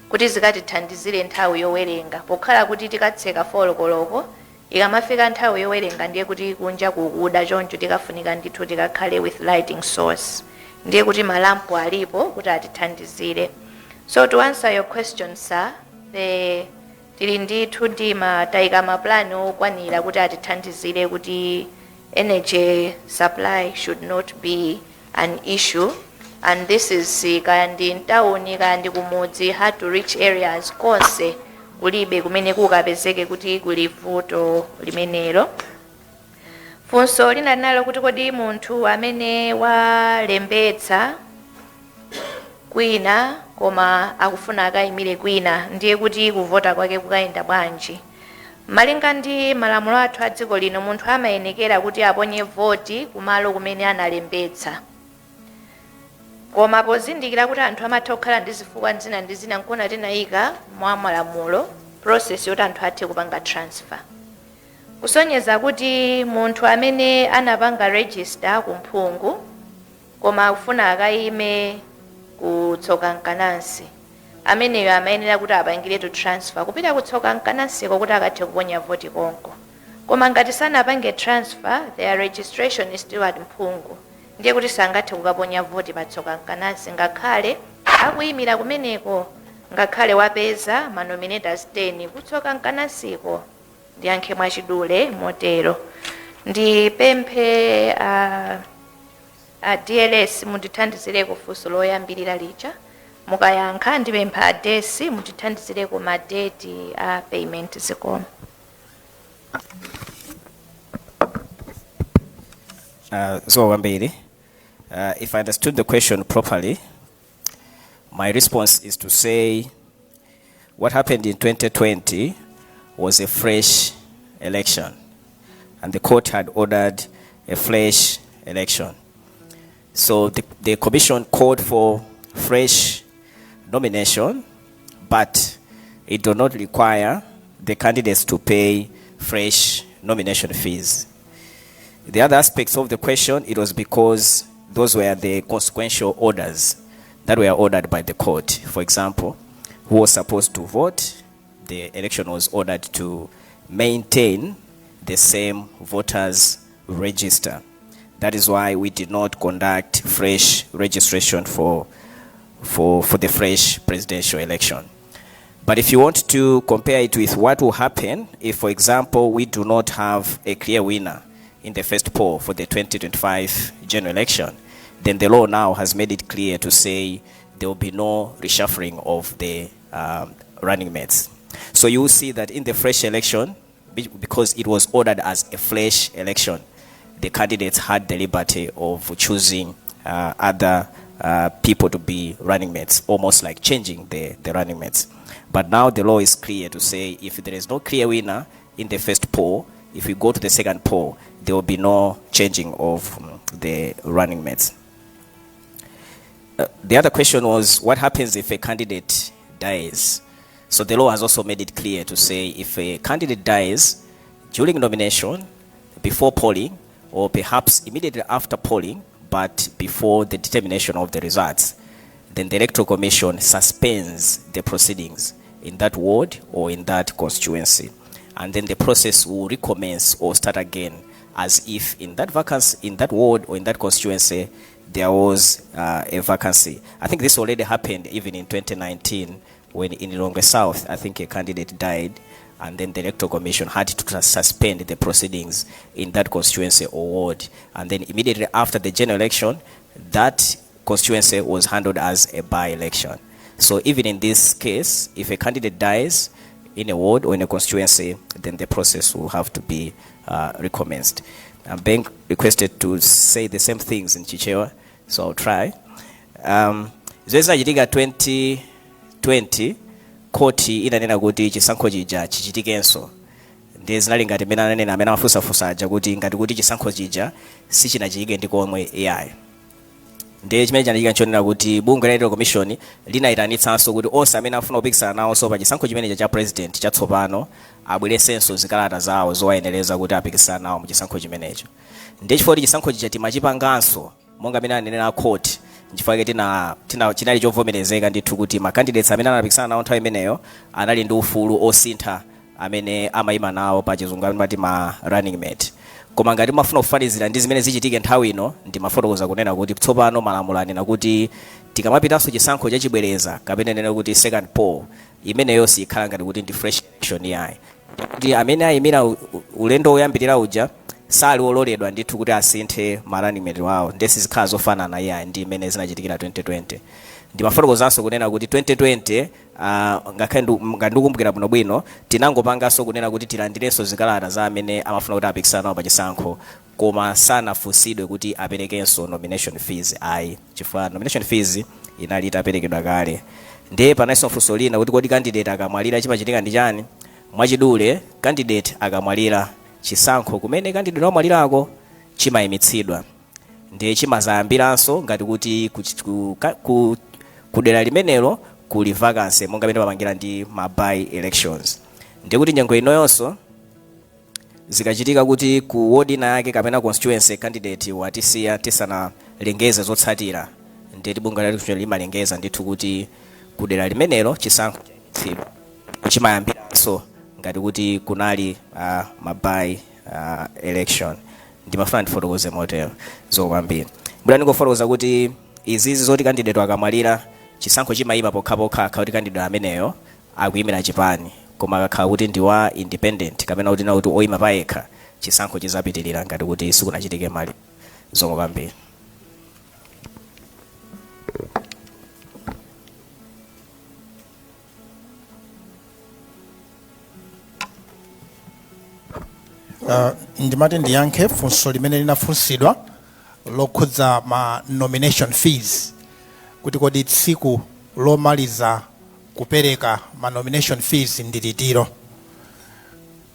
kuti zikatithandizire nthawi yowerenga pokhala kuti tikatseka folokoloko ikamafika nthawi yowerenga ndiye kuti kunja kukuda choncho tikafunika ndithu tikakhale with lighting source ndiye kuti malampu alipo kuti atithandizire. So to answer your question sir, tili ndithu ndi matayika maplani okwanira kuti atithandizire kuti energy supply should not be an issue, and this is kandi ntawuni kandi kumudzi hard to reach areas konse kulibe kumene kukapezeke kuti kuli vuto limenelo. Funso lina linalo kuti kodi munthu amene walembetsa kwina koma akufuna akayimire kwina ndiye kuti kuvota kwake kukayenda bwanji. Malinga ndi malamulo athu a dziko lino munthu amayenekera kuti aponye voti kumalo kumene analembetsa. Koma pozindikira kuti anthu amatha kukhala ndi zifukwa zina ndi zina nkona tinayika mwa malamulo process yoti anthu athe kupanga transfer. Kusonyeza kuti munthu amene anapanga register kumphungu koma akufuna akayime kutsoka nkanansi ameneyo amayenera kuti apangiretu transfer kupita kutsoka nkanansiko kuti akathe kuponya voti konko. Koma ngati sanapange transfer their registration is still at mphungu ndiye kuti sangathe kukaponya voti patsoka nkanansi ngakhale akuyimira kumeneko ngakhale wapeza manominators 10 kutsoka nkanansiko ndiyankhe mwachidule motero. Ndipemphe DLS mundithandizireko funso loyambirira lija mukayankha ndipempha desi mundithandizireko madeti a payment zikoma. So Wambiri, if I understood the question properly, my response is to say what happened in 2020 was a fresh election, and the court had ordered a fresh election. So the commission called for fresh nomination, but it did not require the candidates to pay fresh nomination fees. The other aspects of the question, it was because those were the consequential orders that were ordered by the court. For example, who was supposed to vote, the election was ordered to maintain the same voters register. That is why we did not conduct fresh registration for the fresh presidential election. But if you want to compare it with what will happen if, for example, we do not have a clear winner in the first poll for the 2025 general election, then the law now has made it clear to say there will be no reshuffling of the running mates. So you will see that in the fresh election, because it was ordered as a fresh election, the candidates had the liberty of choosing other people to be running mates, almost like changing the running mates. But now the law is clear to say if there is no clear winner in the first poll, if we go to the second poll, there will be no changing of the running mates. The other question was, what happens if a candidate dies? So the law has also made it clear to say if a candidate dies during nomination, before polling, or perhaps immediately after polling, but before the determination of the results, then the Electoral Commission suspends the proceedings in that ward or in that constituency. And then the process will recommence or start again as if in that vacancy, in that ward or in that constituency, there was a vacancy. I think this already happened even in 2019 when in Lilongwe South, I think a candidate died, and then the Electoral Commission had to suspend the proceedings in that constituency or ward. And then immediately after the general election, that constituency was handled as a by-election. So even in this case, if a candidate dies in a ward or in a constituency, then the process will have to be recommenced. I'm being requested to say the same things in Chichewa, so I'll try. Zoezi chitika 2020 koti inanena kuti chisankho chija chichitikenso. Ndiye zinali ngati mena ananena amene amafusafusa aja kuti ngati kuti chisankho chija sichinachitike ndi komwe AI. Ndiye chimene chanachitika nchonena kuti bungwe la Electoral Commission linayitanitsanso kuti onse amene afuna kupikisana nawo so pa chisankho chimene cha president chatsopano abweresenso zikalata zawo zowayenereza kuti apikisana nawo mu chisankho chimenecho. Ndiye chifukwa chisankho chija timachipanganso monga amene ananena khoti nchifukwa chinali chovomerezeka ndithu kuti ma candidates amene anapikisana nawo nthawi imeneyo anali ndi ufulu osintha amene amayima nawo pa chizungu amati ma running mate. Koma ngati mafuna kufanizira ndi zimene zichitike nthawi ino ndimafotokoza kunena kuti tsopano malamulo anena kuti tikamapitanso chisankho chachibwereza kapena nena kuti second poll imeneyo sikhala ngati kuti ndi fresh election yayi. Kuti amene ayimira ulendo woyambirira uja sali ololedwa ndithu kuti asinthe ma running mate wawo ndesi zikhala zofanana yayi ndi imene zinachitikira 2020. Ndimafotokozanso kunena kuti 2020 ngakhale ndikumbukira bwinobwino tinangopanganso kunena kuti tilandirenso zikalata za amene amafuna kuti apikisana nawo pa chisankho koma sanafunsidwe kuti aperekenso nomination fees ayi chifukwa nomination fees inali itaperekedwa kale. Ndiye pananso funso lina kuti kodi candidate akamwalira chimachitika ndi chani. Mwachidule candidate akamwalira chisankho kumene candidate wamwalirako chimayimitsidwa. Ndiye chimazayambiranso ngati kuti kudera limenelo kuli vacancy monga amene papangira ndi ma by elections. Ndiye kuti nyengo inoyonso zikachitika kuti ku ward ina yake kapena constituency candidate watisiya tisanalengeze zotsatira ndiye bungwe la election limalengeza ndithu kuti kudera limenelo chisankho chayimitsidwa. Chimayambiranso ngati kuti kunali ma by election. Ndimafuna ndifotokoze motero zokambira. Mbona ndingofotokoza kuti izizi zoti candidate akamwalira chisankho chimayima pokhapokha kuti candidate ameneyo akuyimira chipani koma akakhala kuti ndi wa independent kapena kuti na kuti oyima payekha chisankho chizapitirira ngati kuti sikunachitike mali zokambira. Ndimati ndiyankhe funso limene linafunsidwa lokhudza ma nomination fees kuti kodi tsiku lomaliza kupereka ma nomination fees ndi litiro.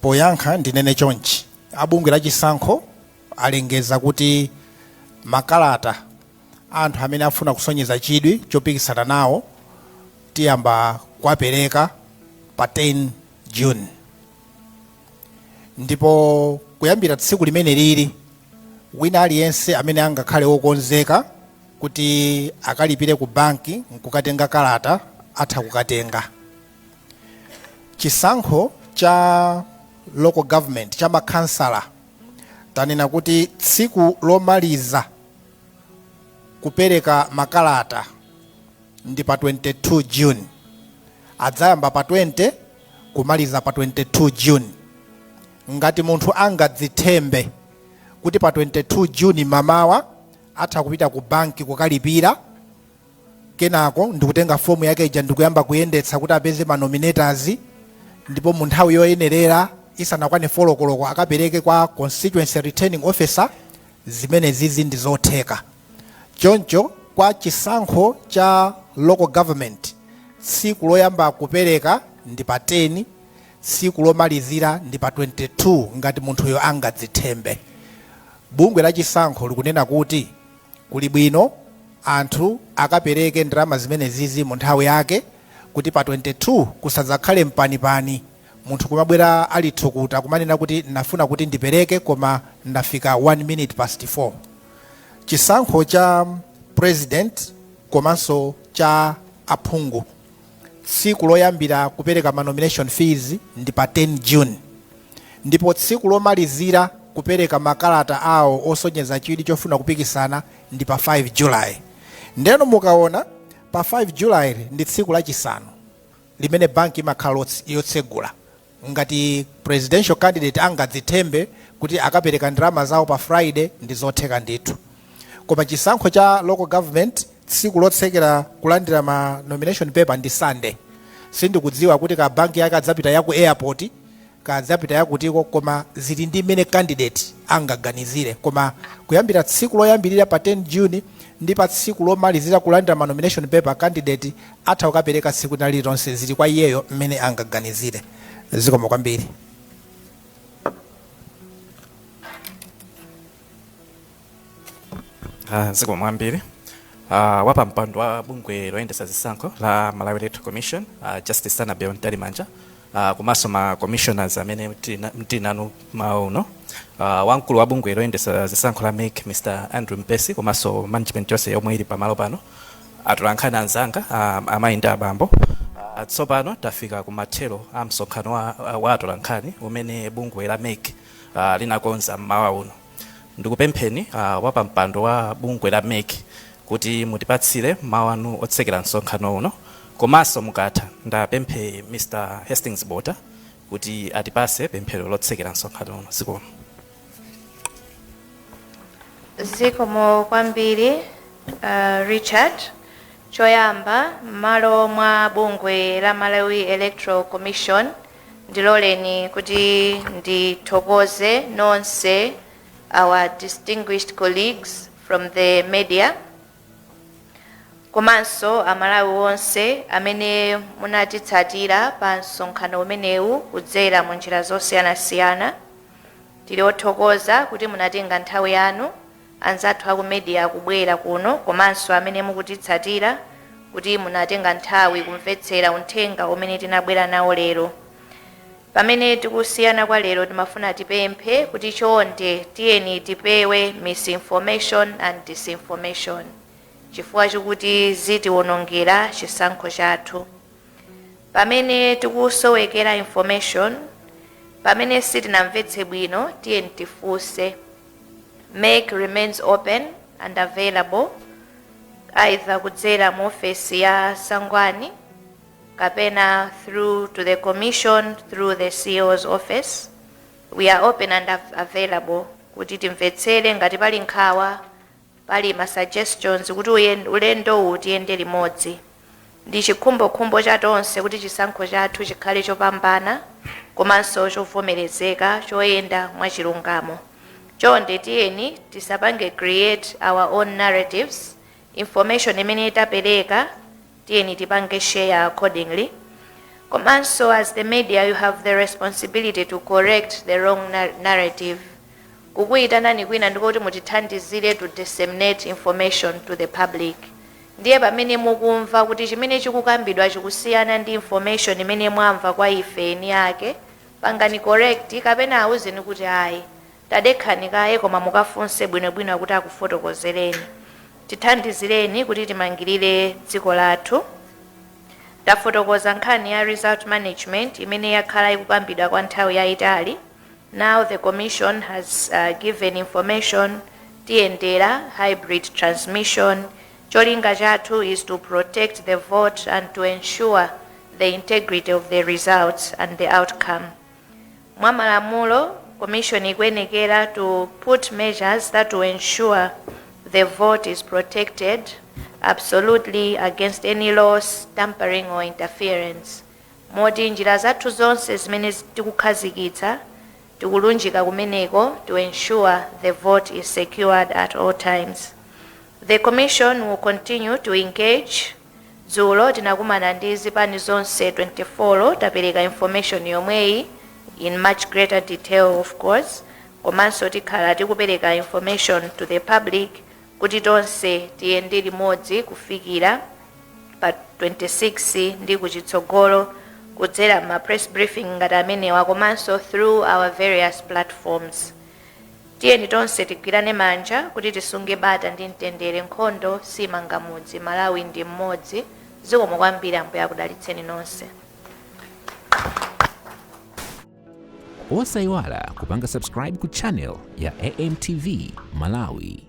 Poyankha ndinene chonchi abungwe la chisankho alengeza kuti makalata anthu amene afuna kusonyeza chidwi chopikisana nawo tiyamba kuwapereka pa 10 June. Ndipo kuyambira tsiku limene lili wina aliyense amene angakhale wokonzeka kuti akalipire ku banki nkukatenga kalata atha kukatenga. Chisankho cha local government cha makhansala tanena kuti tsiku lomaliza kupereka makalata ndi pa 22 June. Adzayamba pa 20 kumaliza pa 22 June. Ngati munthu angadzithembe kuti pa 22 June mamawa atha kupita ku banki kukalipira kenako ndikutenga fomu yake ija ndikuyamba kuyendetsa kuti apeze ma nominators ndipo mu nthawi yoyenerera isanakwane 4 koloko akapereke kwa constituency returning officer zimene zizi ndi zotheka. Choncho kwa chisankho cha local government tsiku loyamba kupereka ndi pa 10 tsiku lomalizira ndi pa 22 ngati munthuyo angadzithembe. Bungwe la chisankho likunena kuti kuli bwino anthu akapereke ndalama zimene zizi mu nthawi yake kuti pa 22 kusadzakhale mpanipani munthu kumabwera alithukuta kumanena kuti nafuna kuti ndipereke koma ndafika 1 minute past 4. Chisankho cha president komanso cha aphungu tsiku loyambira kupereka ma nomination fees ndi pa 10 June. Ndipo tsiku lomalizira kupereka makalata awo osonyeza chidwi chofuna kupikisana ndi pa 5 July. Ndeno mukaona pa 5 July ndi tsiku lachisanu limene banki imakhala yotsegula. Ngati presidential candidate angadzithembe kuti akapereka ndalama zawo pa Friday ndi zotheka ndithu. Koma chisankho cha local government tsiku lotsekera kulandira ma nomination paper ndi Sunday. Sindikudziwa kuti ka banki yake adzapita ya ku airport kadzapita yakutiko, koma zili ndi mene candidate angaganizire. Koma kuyambira tsiku loyambirira pa 10 June ndi pa tsiku lomalizira kulandira ma nomination paper, candidate atha kukapereka tsiku lililonse zili kwa iyeyo mmene angaganizire. Zikomo kwambiri. Zikomo kwambiri. Wapa mpando wa bungwe loyendesa zisankho la Malawi Electoral Commission, Justice Annabel Mtalimanja, kumaso ma commissioners amene mtinanu mauno, wankulu wa bungwe loyendesa zisankho la MEC Mr. Andrew Mpesi, kumaso management yonse yomwe ili pamalo pano, atolankhani anzanga amayinda abambo. Tsopano tafika kumathero a msonkhano wa atolankhani umene bungwe la MEC linakonza mmawa uno. Ndikupempheni wapa mpando wa bungwe la MEC kuti mutipatsire mawu anu otsekera msonkhano uno, komanso mukatha ndapemphe Mr. Hastings Bota kuti atipase pemphero lotsekera msonkhano uno. Zikomo. Zikomo kwambiri Richard. Choyamba malo mwa bungwe la Malawi Electoral Commission ndiloleni kuti ndithokoze nonse our distinguished colleagues from the media, komanso amalawi wonse amene munatitsatira pa msonkhano umenewu kudzera mu njira zosiyanasiyana. Tili othokoza kuti munatenga nthawi yanu, anzathu aku media kubwera kuno, komanso amene mukutitsatira kuti munatenga nthawi kumvetsera uthenga umene tinabwera nawo lero. Pamene tikusiyana kwa lero timafuna tipemphe kuti chonde tiyeni tipewe misinformation and disinformation, chifukwa chikuti zitiwonongera chisankho chathu. Pamene tikusowekera information, pamene sitinamvetse bwino, tiyeni tifunse. MEC remains open and available, either kudzera mu ofesi ya Sangwani kapena through to the commission through the CEO's office. We are open and available kuti timvetsere ngati pali nkhawa, pali ma suggestions kuti ulendo utiyende limodzi. Ndi chikhumbokhumbo chatonse kuti chisankho chathu chikhale chopambana komanso chovomerezeka, choyenda mwachilungamo. Chonde tiyeni tisapange create our own narratives. Information imene itapereka tiyeni tipange share accordingly. Komanso as the media you have the responsibility to correct the wrong narrative. Kukuyitanani kwina ndikuti mutithandizire to disseminate information to the public. Ndiye pamene mukumva kuti chimene chikukambidwa chikusiyana ndi information imene mwamva kwa ife ni yake, pangani correct kapena awuzeni kuti ayi tadekhani kaye koma mukafunse bwinobwino kuti akufotokozereni. Tithandizireni kuti timangirire dziko lathu. Tafotokoza nkhani ya result management imene yakhala ikukambidwa kwa nthawi yayitali. Now the commission has given information tiyendera hybrid transmission. Cholinga chathu is to protect the vote and to ensure the integrity of the results and the outcome. Mwa malamulo, commission ikwenekera to put measures that will ensure the vote is protected absolutely against any loss, tampering or interference. Moti njira zathu zonse zimene tikukhazikitsa tikulunjika kumeneko to ensure the vote is secured at all times. The commission will continue to engage. Dzulo tinakumana ndi zipani zonse 24 tapereka information yomweyi in much greater detail of course. Komanso tikhala tikupereka information to the public kuti tonse tiyende limodzi kufikira pa 26 ndi kuchitsogolo kudzera ma press briefing ngati amenewa, komanso through our various platforms. Tiyeni tonse tigwirane manja kuti tisunge bata ndi mtendere. Nkhondo simangamudzi, Malawi ndi mmodzi. Zikomo kwambiri, Ambuye akudalitseni nonse. osayiwala kupanga subscribe ku channel ya AMTV Malawi.